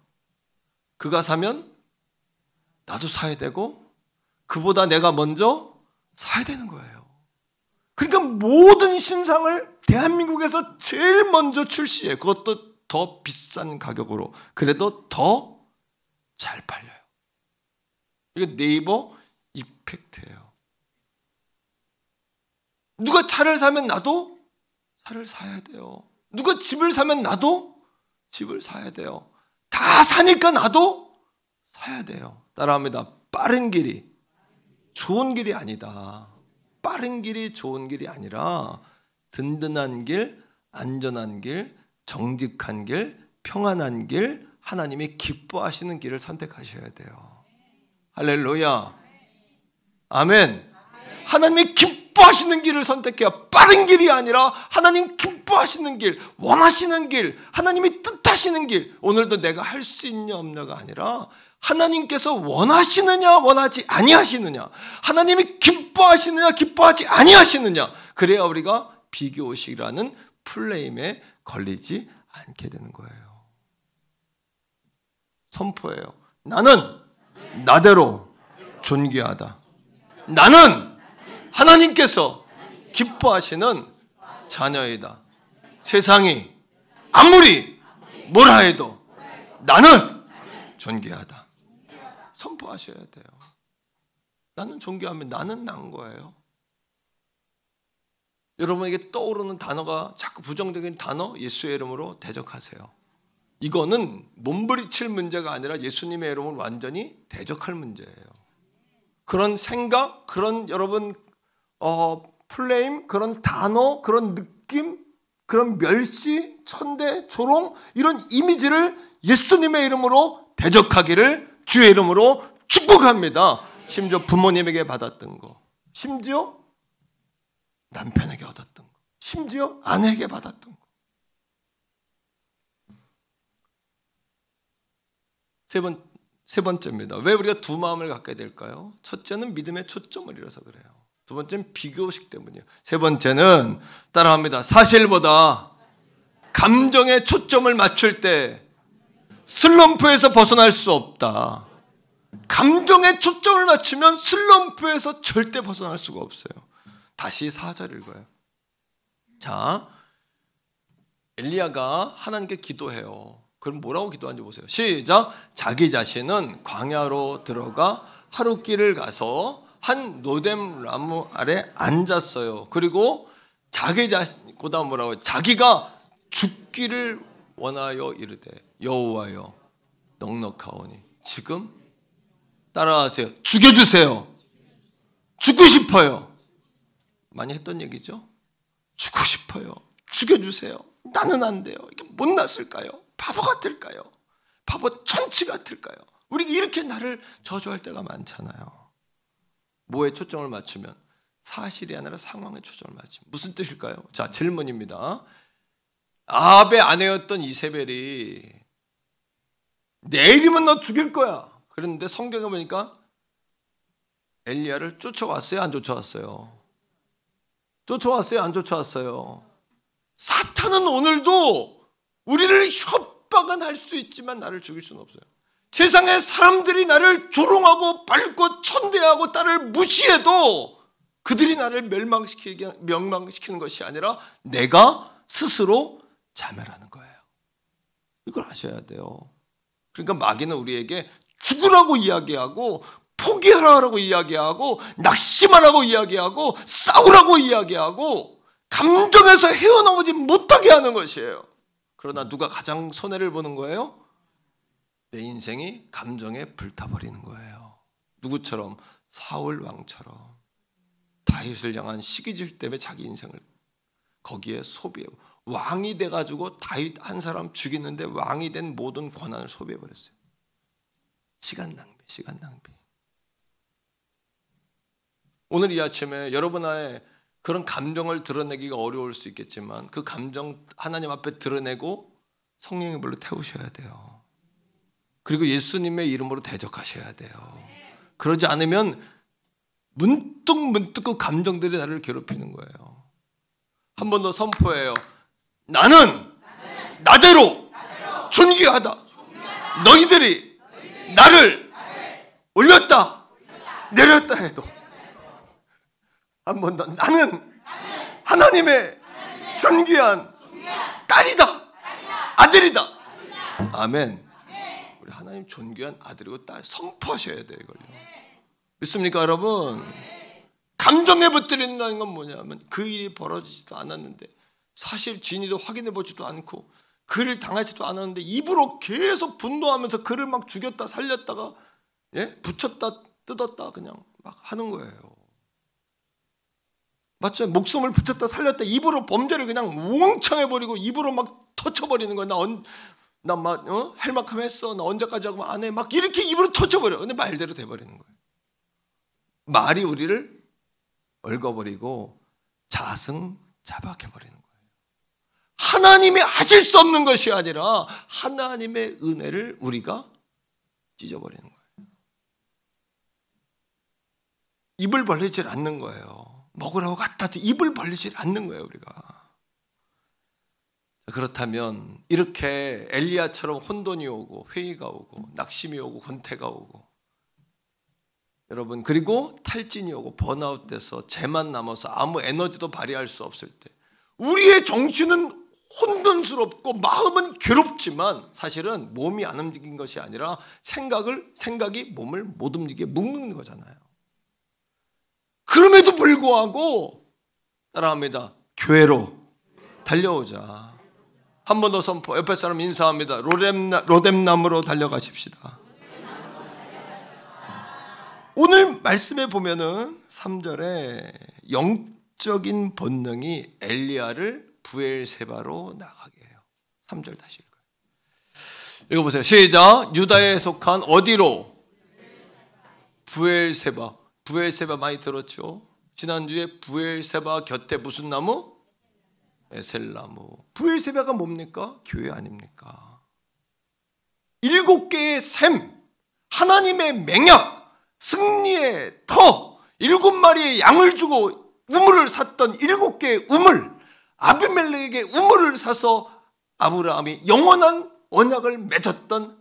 그가 사면 나도 사야 되고 그보다 내가 먼저 사야 되는 거예요. 그러니까 모든 신상을 대한민국에서 제일 먼저 출시해. 그것도 더 비싼 가격으로. 그래도 더 잘 팔려요. 이게 네이버 이펙트예요. 누가 차를 사면 나도 차를 사야 돼요. 누가 집을 사면 나도 집을 사야 돼요. 다 사니까 나도 사야 돼요. 따라합니다. 빠른 길이 좋은 길이 아니다. 빠른 길이 좋은 길이 아니라 든든한 길, 안전한 길, 정직한 길, 평안한 길, 하나님이 기뻐하시는 길을 선택하셔야 돼요. 할렐루야. 아멘. 하나님이 기뻐하시는 길을 선택해야, 빠른 길이 아니라 하나님 기뻐하시는 길, 원하시는 길, 하나님이 뜻하시는 길. 오늘도 내가 할 수 있냐 없냐가 아니라 하나님께서 원하시느냐 원하지 아니하시느냐, 하나님이 기뻐하시느냐 기뻐하지 아니하시느냐, 그래야 우리가 비교의식이라는 플레임에 걸리지 않게 되는 거예요. 선포해요. 나는 나대로 존귀하다. 나는 하나님께서 기뻐하시는 자녀이다. 세상이 아무리 뭐라 해도 나는 존귀하다. 선포하셔야 돼요. 나는 존귀하면 나는 난 거예요. 여러분에게 떠오르는 단어가 자꾸 부정적인 단어, 예수의 이름으로 대적하세요. 이거는 몸부림칠 문제가 아니라 예수님의 이름을 완전히 대적할 문제예요. 그런 생각, 그런 여러분 플레임, 그런 단어, 그런 느낌, 그런 멸시, 천대, 조롱, 이런 이미지를 예수님의 이름으로 대적하기를 주의 이름으로 축복합니다. 심지어 부모님에게 받았던 거, 심지어 남편에게 얻었던 거, 심지어 아내에게 받았던 거. 세 번째입니다. 왜 우리가 두 마음을 갖게 될까요? 첫째는 믿음의 초점을 잃어서 그래요. 두 번째는 비교의식 때문이에요. 세 번째는 따라합니다. 사실보다 감정의 초점을 맞출 때 슬럼프에서 벗어날 수 없다. 감정의 초점을 맞추면 슬럼프에서 절대 벗어날 수가 없어요. 다시 4절 읽어요. 자, 엘리야가 하나님께 기도해요. 그럼 뭐라고 기도하는지 보세요. 시작. 자기 자신은 광야로 들어가 하룻길을 가서 한 노뎀 나무 아래 앉았어요. 그리고 자기 자신, 그다음 뭐라고, 자기가 죽기를 원하여 이르되 여호와여 넉넉하오니. 지금 따라하세요. 죽여주세요. 죽고 싶어요. 많이 했던 얘기죠. 죽고 싶어요. 죽여주세요. 나는 안 돼요. 이게 못났을까요? 바보 같을까요? 바보 천치 같을까요? 우리가 이렇게 나를 저주할 때가 많잖아요. 뭐에 초점을 맞추면? 사실이 아니라 상황에 초점을 맞추면. 무슨 뜻일까요? 자, 질문입니다. 아합의 아내였던 이세벨이 내일이면 너 죽일 거야. 그런데 성경에 보니까 엘리야를 쫓아왔어요? 안 쫓아왔어요? 쫓아왔어요? 안 쫓아왔어요? 사탄은 오늘도 우리를 협박은 할 수 있지만 나를 죽일 수는 없어요. 세상의 사람들이 나를 조롱하고 밟고 천대하고 나를 무시해도 그들이 나를 멸망시키는 것이 아니라 내가 스스로 자멸하는 거예요. 이걸 아셔야 돼요. 그러니까 마귀는 우리에게 죽으라고 이야기하고 포기하라고 이야기하고 낙심하라고 이야기하고 싸우라고 이야기하고 감정에서 헤어나오지 못하게 하는 것이에요. 그러나 누가 가장 손해를 보는 거예요? 내 인생이 감정에 불타버리는 거예요. 누구처럼? 사울 왕처럼. 다윗을 향한 시기질 때문에 자기 인생을 거기에 소비해, 왕이 돼가지고 다윗 한 사람 죽이는데 왕이 된 모든 권한을 소비해버렸어요. 시간 낭비. 오늘 이 아침에 여러분 안에 그런 감정을 드러내기가 어려울 수 있겠지만 그 감정 하나님 앞에 드러내고 성령의 불로 태우셔야 돼요. 그리고 예수님의 이름으로 대적하셔야 돼요. 그러지 않으면 문득 그 감정들이 나를 괴롭히는 거예요. 한 번 더 선포해요. 나는 나대로 존귀하다. 너희들이 나를 올렸다 내렸다 해도 한 번 더 나는 하나님의 존귀한 딸이다, 아들이다. 아멘. 우리 하나님 존귀한 아들이고 딸 선포하셔야 돼요. 이걸요. 믿습니까 여러분? 감정에 붙들린다는 건 뭐냐면 그 일이 벌어지지도 않았는데 사실 진위도 확인해 보지도 않고 그를 당하지도 않았는데 입으로 계속 분노하면서 그를 막 죽였다 살렸다가 붙였다 뜯었다 그냥 막 하는 거예요. 맞죠? 목숨을 붙였다 살렸다 입으로 범죄를 그냥 몽창 해버리고 입으로 막 터쳐버리는 거야. 나 막 할 만큼 했어. 나 언제까지 하고 안 해. 막 이렇게 입으로 터쳐버려. 근데 말대로 돼버리는 거예요. 말이 우리를 얽어버리고 자승자박해버리는 거예요. 하나님이 하실 수 없는 것이 아니라 하나님의 은혜를 우리가 찢어버리는 거예요. 입을 벌리질 않는 거예요. 먹으라고 갖다도 입을 벌리질 않는 거예요, 우리가. 그렇다면 이렇게 엘리야처럼 혼돈이 오고 회의가 오고 낙심이 오고 권태가 오고 여러분 그리고 탈진이 오고 번아웃돼서 재만 남아서 아무 에너지도 발휘할 수 없을 때 우리의 정신은 혼돈스럽고 마음은 괴롭지만 사실은 몸이 안 움직인 것이 아니라 생각이 몸을 못 움직이게 묶는 거잖아요. 그럼에도 불구하고 따라합니다. 교회로 달려오자. 한 번 더 선포. 옆에 사람 인사합니다. 로뎀나무로 달려가십시다. 오늘 말씀에 보면은 3절에 영적인 본능이 엘리야를 부엘세바로 나가게 해요. 3절 다시 읽어요. 읽어보세요. 시작. 유다에 속한 어디로? 부엘세바. 부엘세바 많이 들었죠? 지난주에 부엘세바 곁에 무슨 나무? 에셀나무. 부엘세바가 뭡니까? 교회 아닙니까? 7개의 샘, 하나님의 맹약, 승리의 터, 7마리의 양을 주고 우물을 샀던 7개의 우물, 아비멜렉에게 우물을 사서 아브라함이 영원한 언약을 맺었던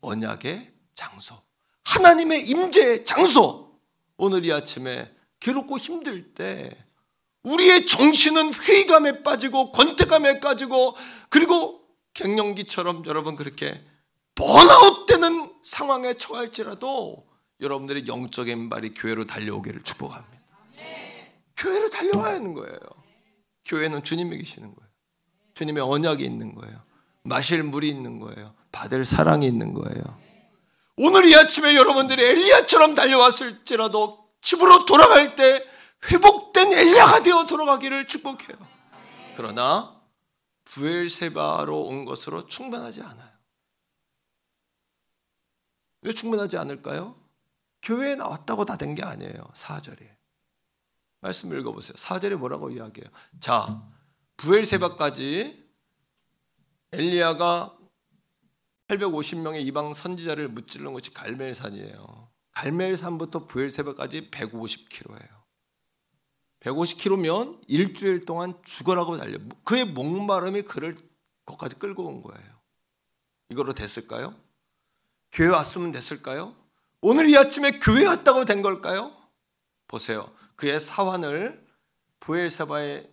언약의 장소, 하나님의 임재의 장소. 오늘 이 아침에 괴롭고 힘들 때 우리의 정신은 회의감에 빠지고 권태감에 빠지고 그리고 갱년기처럼 여러분 그렇게 번아웃되는 상황에 처할지라도 여러분들의 영적인 발이 교회로 달려오기를 축복합니다. 교회로 달려와야 하는 거예요. 교회는 주님이 계시는 거예요. 주님의 언약이 있는 거예요. 마실 물이 있는 거예요. 받을 사랑이 있는 거예요. 오늘 이 아침에 여러분들이 엘리야처럼 달려왔을지라도 집으로 돌아갈 때 회복된 엘리야가 되어 돌아가기를 축복해요. 그러나 부엘세바로 온 것으로 충분하지 않아요. 왜 충분하지 않을까요? 교회에 나왔다고 다 된 게 아니에요. 4절에 말씀 읽어보세요. 4절에 뭐라고 이야기해요? 자, 부엘세바까지 엘리야가 850명의 이방 선지자를 무찌르는 것이 갈멜산이에요. 갈멜산부터 부엘세바까지 150km예요. 150km면 일주일 동안 죽어라고 달려. 그의 목마름이 그를 거기까지 끌고 온 거예요. 이거로 됐을까요? 교회 왔으면 됐을까요? 오늘 이 아침에 교회 왔다고 된 걸까요? 보세요. 그의 사환을 부엘세바에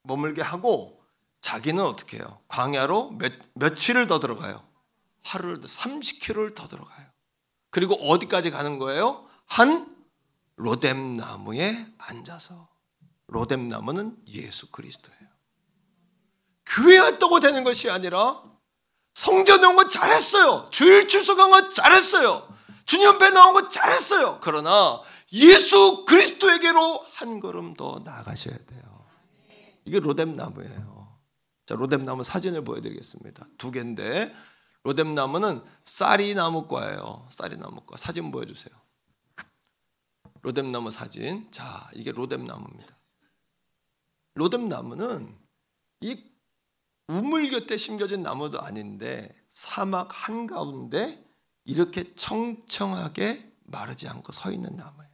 머물게 하고 자기는 어떻게 해요? 광야로 며칠을 더 들어가요. 하루를 30km를 더 들어가요. 그리고 어디까지 가는 거예요? 한 로뎀나무에 앉아서. 로뎀나무는 예수 그리스도예요. 교회 왔다고 되는 것이 아니라 성전에 온 거 잘했어요. 주일 출석한 거 잘했어요. 주님 앞에 나온 거 잘했어요. 그러나 예수 그리스도에게로 한 걸음 더 나아가셔야 돼요. 이게 로뎀나무예요. 자, 로뎀나무 사진을 보여드리겠습니다. 2개인데 로뎀나무는 쌀이나무과예요. 쌀이나무과. 사진 보여주세요. 로뎀나무 사진. 자, 이게 로뎀나무입니다. 로뎀나무는 이 우물 곁에 심겨진 나무도 아닌데 사막 한가운데 이렇게 청청하게 마르지 않고 서 있는 나무예요.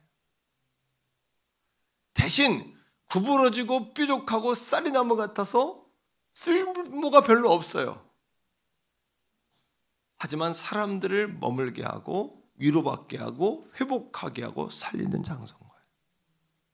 대신 구부러지고 뾰족하고 쌀이나무 같아서 쓸모가 별로 없어요. 하지만 사람들을 머물게 하고 위로받게 하고 회복하게 하고 살리는 장소인 거예요.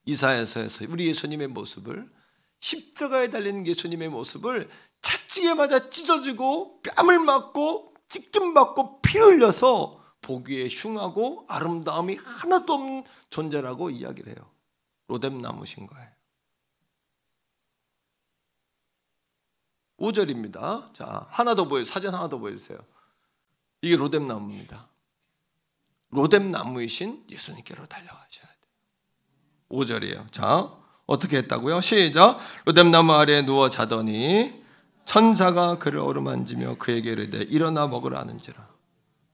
이사야서에서 우리 예수님의 모습을, 십자가에 달린 예수님의 모습을 채찍에 맞아 찢어지고 뺨을 맞고 찢김 받고 피 흘려서 보기에 흉하고 아름다움이 하나도 없는 존재라고 이야기를 해요. 로뎀나무신 거예요. 5절입니다. 자, 사진 하나 더 보여주세요. 이게 로뎀나무입니다. 로뎀나무이신 예수님께로 달려가셔야 돼요. 5절이에요. 자, 어떻게 했다고요? 시작. 로뎀나무 아래에 누워 자더니 천사가 그를 어루만지며 그에게 이르되 일어나 먹으라 하는지라.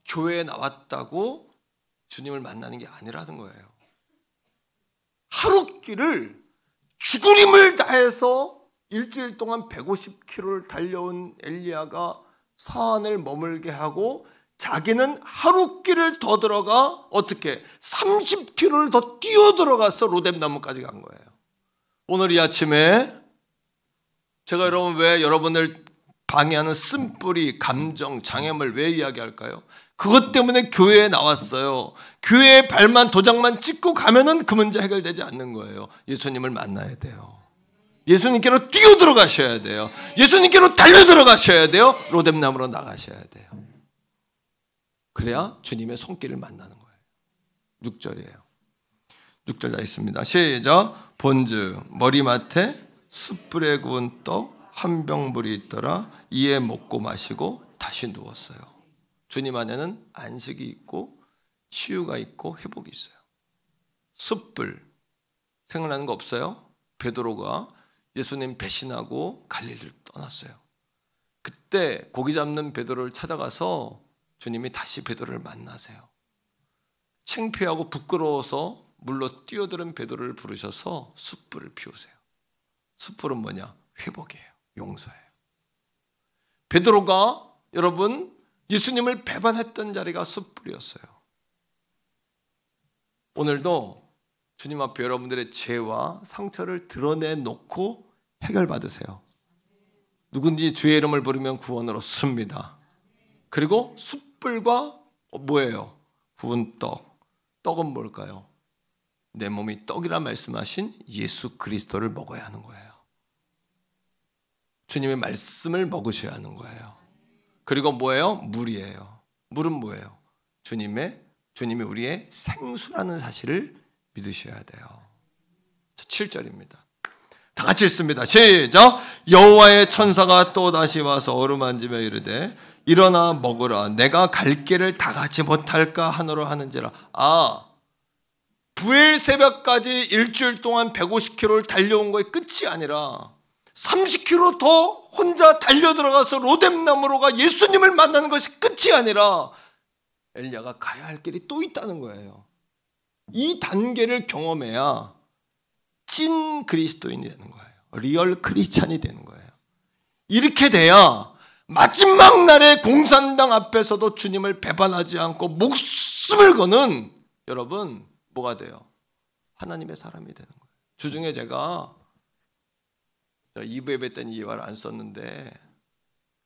교회에 나왔다고 주님을 만나는 게 아니라는 거예요. 하루길을 죽을 힘을 다해서 일주일 동안 150km를 달려온 엘리야가 사안을 머물게 하고 자기는 하루 길을 더 들어가 어떻게 30km를 더 뛰어 들어가서 로뎀나무까지 간 거예요. 오늘 이 아침에 제가 왜 여러분을 방해하는 쓴뿌리, 감정, 장애물 왜 이야기할까요? 그것 때문에 교회에 나왔어요. 교회에 발만 도장만 찍고 가면은 그 문제 해결되지 않는 거예요. 예수님을 만나야 돼요. 예수님께로 뛰어 들어가셔야 돼요. 예수님께로 달려 들어가셔야 돼요. 로뎀나무로 나가셔야 돼요. 그래야 주님의 손길을 만나는 거예요. 6절이에요. 6절 다 있습니다. 시작. 본즉 머리맡에 숯불에 구운 떡 한 병불이 있더라. 이에 먹고 마시고 다시 누웠어요. 주님 안에는 안식이 있고 치유가 있고 회복이 있어요. 숯불 생각나는 거 없어요? 베드로가 예수님 배신하고 갈릴리를 떠났어요. 그때 고기 잡는 베드로를 찾아가서 주님이 다시 베드로를 만나세요. 창피하고 부끄러워서 물로 뛰어드는 베드로를 부르셔서 숯불을 피우세요. 숯불은 뭐냐? 회복이에요. 용서예요. 베드로가 여러분 예수님을 배반했던 자리가 숯불이었어요. 오늘도 주님 앞에 여러분들의 죄와 상처를 드러내놓고 해결받으세요. 누군지 주의 이름을 부르면 구원으로 씁니다. 그리고 숯불과 뭐예요? 구운 떡. 떡은 뭘까요? 내 몸이 떡이라 말씀하신 예수 그리스도를 먹어야 하는 거예요. 주님의 말씀을 먹으셔야 하는 거예요. 그리고 뭐예요? 물이에요. 물은 뭐예요? 주님이 우리의 생수라는 사실을 믿으셔야 돼요. 7절입니다. 다 같이 읽습니다. 시작. 여호와의 천사가 또 다시 와서 어루만지며 이르되 일어나 먹으라. 내가 갈 길을 다 가지 못할까 하노라 하는지라. 부엘 새벽까지 일주일 동안 150km를 달려온 거에 끝이 아니라 30km 더 혼자 달려 들어가서 로뎀나무로가 예수님을 만나는 것이 끝이 아니라 엘리야가 가야 할 길이 또 있다는 거예요. 이 단계를 경험해야 찐 그리스도인이 되는 거예요. 리얼 크리스찬이 되는 거예요. 이렇게 돼야 마지막 날의 공산당 앞에서도 주님을 배반하지 않고 목숨을 거는 여러분 뭐가 돼요? 하나님의 사람이 되는 거예요. 주중에 제가 2부 예배 때는 이 말을 안 썼는데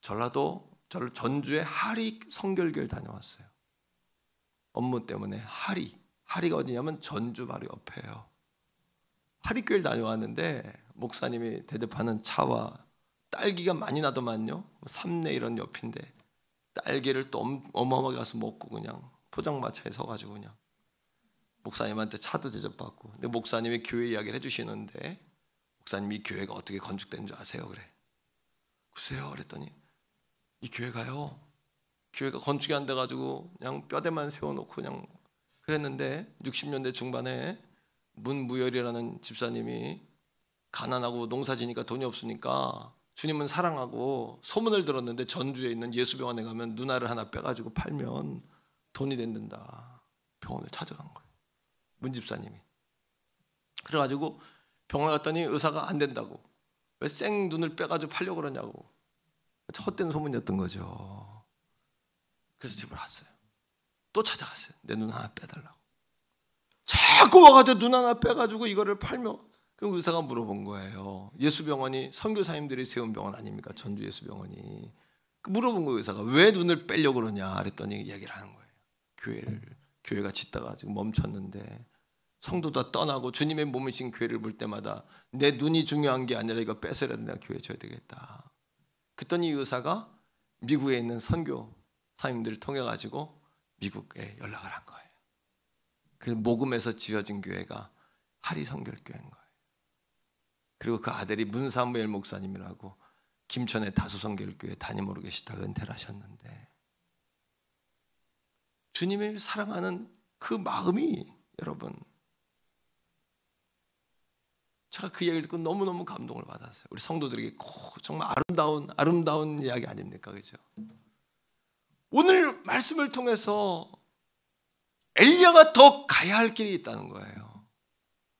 전주에 하리 성결교회를 다녀왔어요. 업무 때문에 하리가 어디냐면 전주 바로 옆에요. 하리교회를 다녀왔는데 목사님이 대접하는 차와 딸기가 많이 나더만요. 삼내 이런 옆인데 딸기를 또 어마어마하게 가서 먹고 그냥 포장마차에 서가지고 그냥 목사님한테 차도 대접받고. 근데 목사님이 교회 이야기를 해주시는데 목사님이 이 교회가 어떻게 건축된 줄 아세요? 그래. 글쎄요. 그랬더니 이 교회가요. 교회가 건축이 안 돼가지고 그냥 뼈대만 세워놓고 그냥 그랬는데 60년대 중반에 문무열이라는 집사님이 가난하고 농사 지니까 돈이 없으니까 주님은 사랑하고 소문을 들었는데 전주에 있는 예수병원에 가면 누나를 하나 빼가지고 팔면 돈이 된다. 병원을 찾아간 거예요. 문 집사님이. 그래가지고 병원에 갔더니 의사가 안 된다고. 왜 생 눈을 빼가지고 팔려고 그러냐고. 헛된 소문이었던 거죠. 그래서 집을 왔어요. 또 찾아갔어요. 내 눈 하나 빼달라고. 자꾸 와가지고 눈 하나 빼가지고 이거를 팔면 그 의사가 물어본 거예요. 예수병원이 선교사님들이 세운 병원 아닙니까? 전주 예수병원이. 물어본 거예요. 의사가 왜 눈을 빼려고 그러냐 그랬더니 이야기를 하는 거예요. 교회가 짓다가 지금 멈췄는데 성도 다 떠나고 주님의 몸이신 교회를 볼 때마다 내 눈이 중요한 게 아니라 이거 뺏어야 내가 교회 줘야 되겠다. 그랬더니 이 의사가 미국에 있는 선교사님들을 통해 가지고 미국에 연락을 한 거예요. 그 모금에서 지어진 교회가 하리 성결교회인 거예요. 그리고 그 아들이 문사무엘 목사님이라고 김천의 다수성결교회 담임으로 계시다가 은퇴를 하셨는데 주님을 사랑하는 그 마음이 여러분 제가 그 이야기를 듣고 너무너무 감동을 받았어요. 우리 성도들에게 정말 아름다운 이야기 아닙니까? 그죠? 오늘 말씀을 통해서 엘리야가 더 가야 할 길이 있다는 거예요.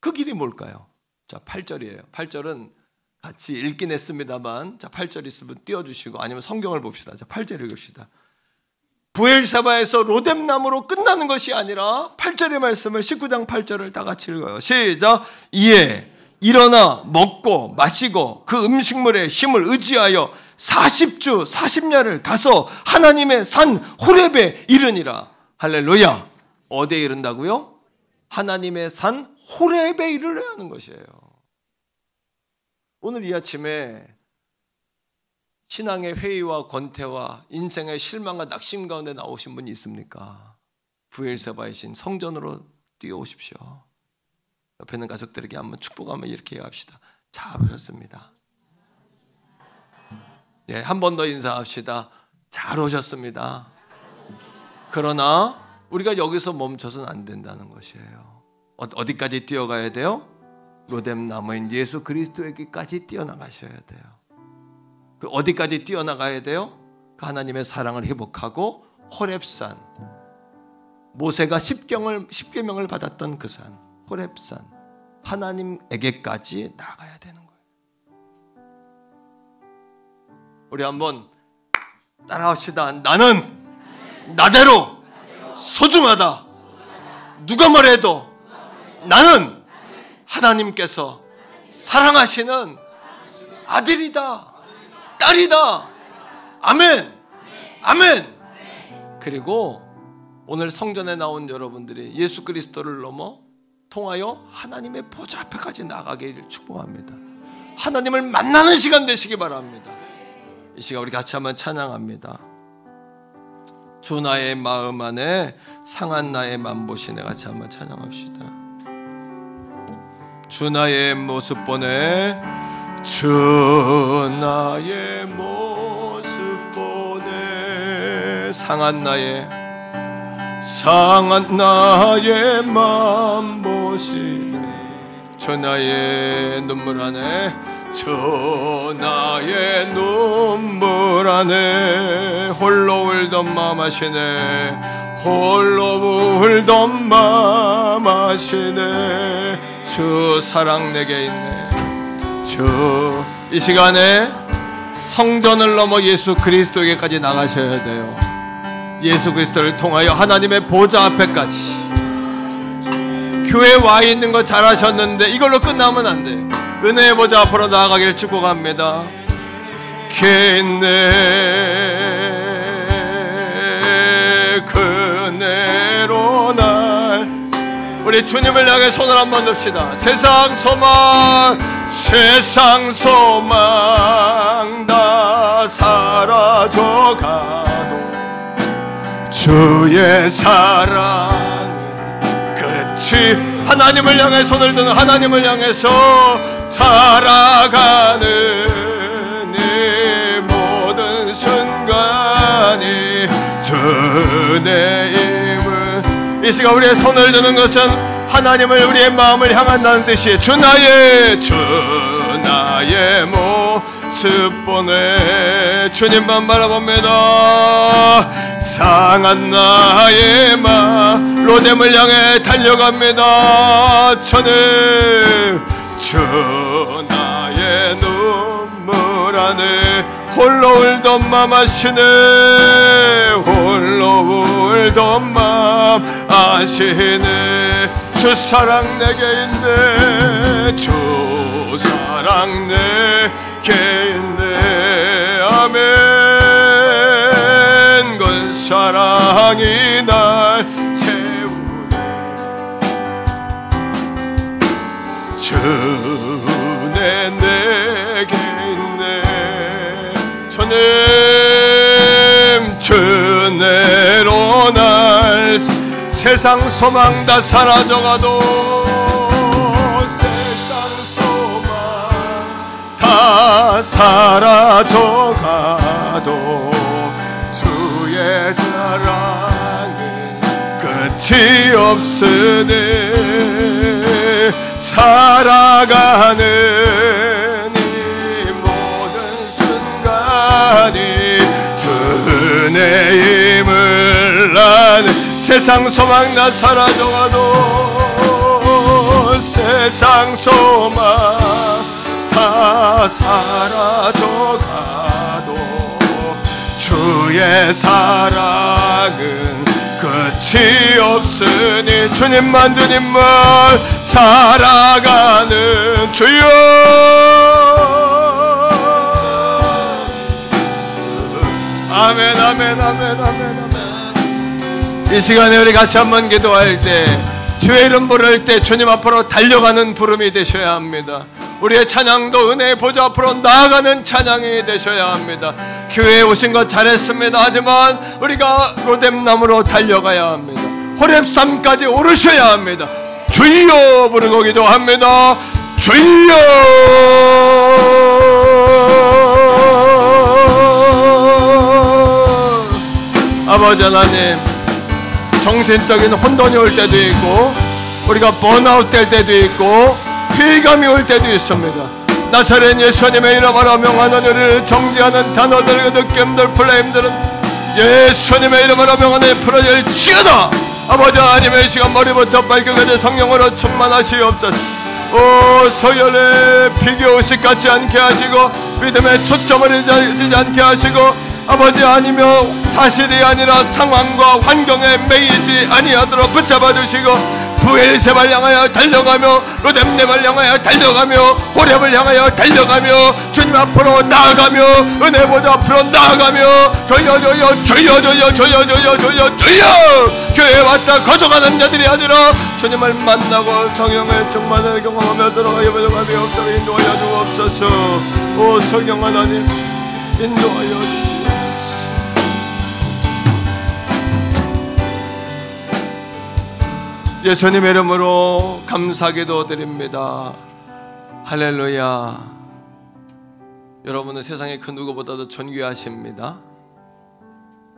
그 길이 뭘까요? 자, 8절이에요. 8절은 같이 읽긴 했습니다만 자, 8절 있으면 띄워주시고 아니면 성경을 봅시다. 자, 8절 읽읍시다. 브엘세바에서 로뎀나무로 끝나는 것이 아니라 8절의 말씀을 19장 8절을 다 같이 읽어요. 시작. 이에 일어나 먹고 마시고 그 음식물의 힘을 의지하여 40주 40년을 가서 하나님의 산 호렙에 이르니라. 할렐루야. 어디에 이른다고요? 하나님의 산 호렙에 이르러야 하는 것이에요. 오늘 이 아침에 신앙의 회의와 권태와 인생의 실망과 낙심 가운데 나오신 분이 있습니까? 브엘세바의 신 성전으로 뛰어오십시오. 옆에 있는 가족들에게 한번 축복하면 이렇게 합시다. 잘 오셨습니다. 예, 한 번 더 인사합시다. 잘 오셨습니다. 그러나 우리가 여기서 멈춰서는 안 된다는 것이에요. 어디까지 뛰어가야 돼요? 로뎀나무인 예수 그리스도에게까지 뛰어나가셔야 돼요. 그 어디까지 뛰어나가야 돼요? 그 하나님의 사랑을 회복하고 호렙산, 모세가 십계명을 받았던 그 산, 호렙산, 하나님에게까지 나가야 되는 거예요. 우리 한번 따라합시다. 나는 나대로 소중하다. 누가 뭐래도 나는 하나님께서 사랑하시는 아들이다, 딸이다. 아멘, 아멘. 그리고 오늘 성전에 나온 여러분들이 예수 그리스도를 넘어 통하여 하나님의 보좌 앞에까지 나가기를 축복합니다. 하나님을 만나는 시간 되시기 바랍니다. 이 시간 우리 같이 한번 찬양합니다. 주 나의 마음 안에 상한 나의 맘 보시네. 같이 한번 찬양합시다. 주 나의 모습 보네. 주 나의 모습 보네. 상한 나의 맘 보시네. 주 나의 눈물 안에, 주 나의 눈물 안에 홀로 울던 맘 하시네. 홀로 울던 맘 하시네. 주 사랑 내게 있네. 주, 이 시간에 성전을 넘어 예수 그리스도에게까지 나가셔야 돼요. 예수 그리스도를 통하여 하나님의 보좌 앞에까지. 교회에 와 있는 거 잘하셨는데 이걸로 끝나면 안 돼요. 은혜의 보좌 앞으로 나아가기를 축복합니다. 그네로 날, 우리 주님을 향해 손을 한번 듭시다. 세상 소망 다 사라져가도 주의 사랑이 끝이. 하나님을 향해 손을 드는, 하나님을 향해서 살아가는 이 모든 순간이 주의 힘을. 이 시간 우리의 손을 드는 것은 하나님을, 우리의 마음을 향한다는 뜻이에요. 주 나의 모습 보네. 주님만 바라봅니다. 상한 나의 맘 로뎀을 향해 달려갑니다. 저는 주 나의 눈물 안에 홀로 울던 맘 아시네. 홀로 울던 맘 아시네. 주 사랑 내게 있네. 주 사랑 내게 있네. 아멘. 그 사랑이 날 채우네. 주네 내게 있네. 주님 주내로 날, 세상 소망 다 사라져가도, 세상 소망 다 사라져가도 주의 사랑은 끝이 없으니 살아가는 이 모든 순간이 주의 힘을 나는. 세상 소망 다 사라져가도, 세상 소망 다 사라져가도 주의 주의 사랑은 끝이 없으니 주님만 살아가는 주여. 아멘 아멘 아멘 아멘. 이 시간에 우리 같이 한번 기도할 때, 주의 이름 부를 때 주님 앞으로 달려가는 부름이 되셔야 합니다. 우리의 찬양도 은혜의 보좌 앞으로 나아가는 찬양이 되셔야 합니다. 교회에 오신 것 잘했습니다. 하지만 우리가 로뎀나무로 달려가야 합니다. 호렙산까지 오르셔야 합니다. 주여 부르고 기도합니다. 주여. 아버지 하나님, 정신적인 혼돈이 올 때도 있고, 우리가 번아웃 될 때도 있고, 피감이 올 때도 있습니다. 나사렛 예수님의 이름으로 명하는 우리를 정죄하는 단어들, 느낌들, 플레임들은 예수님의 이름으로 명하는 풀어질지어다. 아버지 하나님의 시간 머리부터 발끝까지 성령으로 충만하시옵소서. 오 서열의 비교의식 갖지 않게 하시고, 믿음의 초점을 잃지 않게 하시고, 아버지 아니며 사실이 아니라 상황과 환경에 매이지 아니하도록 붙잡아 주시고, 부엘세바를 향하여 달려가며, 로뎀네바를 향하여 달려가며, 호렙을 향하여 달려가며, 주님 앞으로 나아가며, 은혜 보좌 앞으로 나아가며, 조여 교회에 왔다 거쳐가는 자들이 아니라 주님을 만나고 성령의 충만을 경험하며 들어가게 되게 없도록 인도하여 주옵소서. 오 성령 하나님, 인도하여 주옵소서. 예수님의 이름으로 감사기도 드립니다. 할렐루야. 여러분은 세상의 그 누구보다도 존귀하십니다.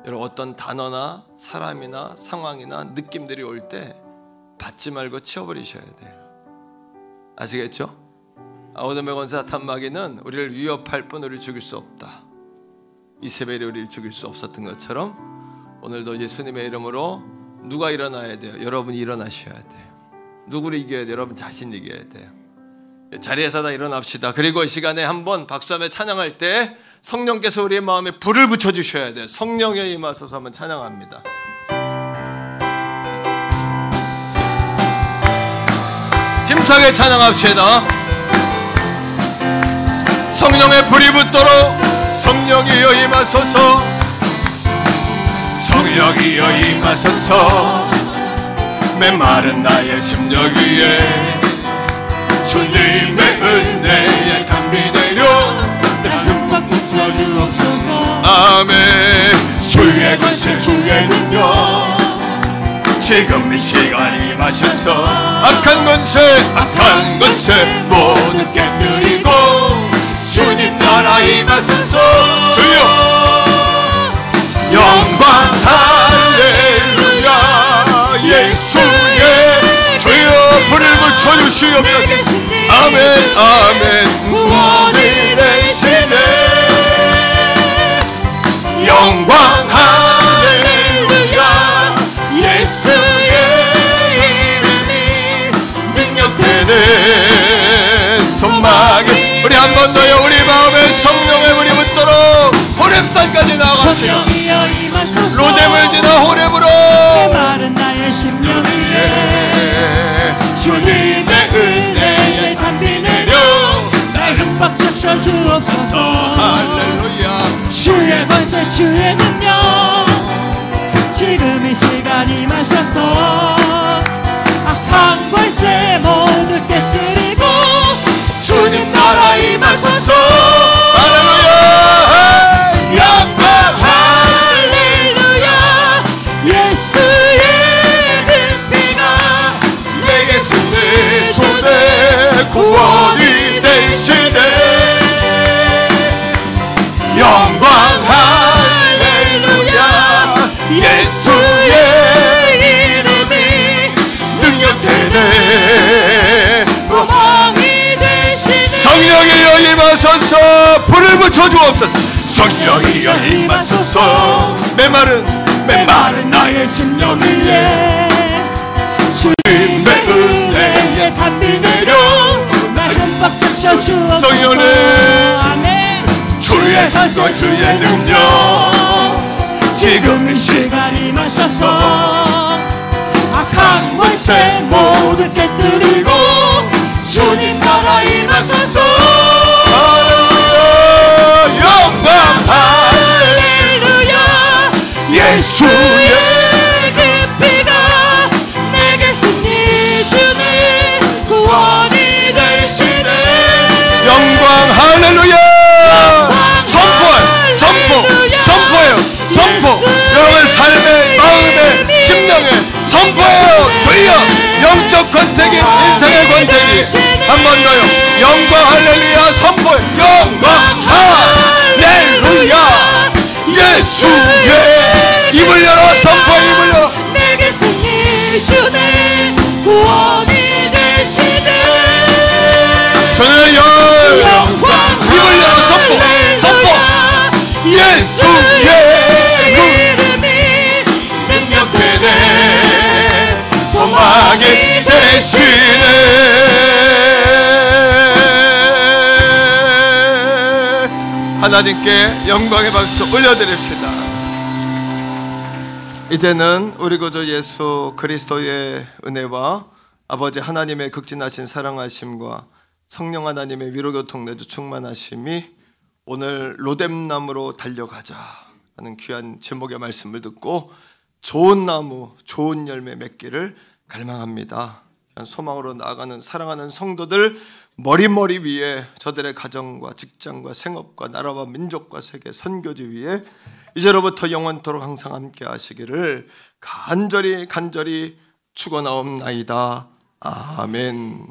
여러분, 어떤 단어나 사람이나 상황이나 느낌들이 올 때 받지 말고 치워버리셔야 돼요. 아시겠죠? 아우도메 권세 탄마귀는 우리를 위협할 뿐 우리를 죽일 수 없다. 이세벨이 우리를 죽일 수 없었던 것처럼 오늘도 예수님의 이름으로 누가 일어나야 돼요? 여러분이 일어나셔야 돼요. 누구를 이겨야 돼요? 여러분 자신이 이겨야 돼요. 자리에서 다 일어납시다. 그리고 이 시간에 한번 박수하며 찬양할 때 성령께서 우리의 마음에 불을 붙여주셔야 돼요. 성령에 임하소서 한번 찬양합니다. 힘차게 찬양합시다. 성령의 불이 붙도록 성령이여 임하소서. 성령이여 임하소서. 메마른 나의 심령 위에 주님의 은혜에 담비 내려 내 흠뻑 부어주옵소서. 아멘. 주의 권세 주의 능력 지금 이 시간 임하셔서 악한 권세 모두 깨뜨리고 주님 나라 임하소서. 주여 영광 할렐루야. 예수의 주여 불을 붙여주시옵소서. 아멘 아멘. 구원이 되시네. 영광 할렐루야. 예수의 이름이 능력되네. 소망이 우리 한 번 더요. 우리 마음에 성령의 불이 붙도록 호렙산까지 나아갑시다. 로뎀을 지나 호렙으로 마른 나의 심령 위에 주님의 은혜에 담비 내려 날 흠뻑 적셔 주옵소서. 할렐루야. 주의 권세 주의 능력 지금 이 시간 임하셔서 악한 권세 모두 깨뜨리고 주님 나라 임하소서. 할렐루야. 영광 할렐루야. 예수의 빛비가 내게 승리 주대 구원이 되시네. 영광 할렐루야. 예수의 이름이 능력되네. 구멍이 되시네. 성령이여 임하소서. 불을 붙여주옵소서. 성령이여 임하소서. 메마른 나의 심령 위에 주님의 은혜에 담비 내려 날 흠뻑 적셔 주옵소서. 성령님 아멘. 주의 권세 주의 능력 예수의 그 피가 내게 승리 주네 구원이 되시네 영광 할렐루야. 선포해요. 선포. 여러분 삶의 마음의 심령에 선포해요. 주여 영적 권태기 인생의 권태기 한 번 더요. 영광 할렐루야 선포해. 영광 할렐루야. 예수의 입을 열어 선포해. 입을 열어. 내게 승리 주네 구원이 되시네 저는 영광 입을 열어 선포. 예수의 이름이 능력되네 소망이 되시네. 하나님께 영광의 박수 올려드립시다. 이제는 우리 구주 예수 그리스도의 은혜와 아버지 하나님의 극진하신 사랑하심과 성령 하나님의 위로교통 내주 충만하심이 오늘 로뎀나무로 달려가자 하는 귀한 제목의 말씀을 듣고 좋은 나무, 좋은 열매 맺기를 갈망합니다. 소망으로 나아가는 사랑하는 성도들 머리머리 위에 저들의 가정과 직장과 생업과 나라와 민족과 세계 선교지 위에 이제로부터 영원토록 항상 함께 하시기를 간절히 축원하옵나이다. 아멘.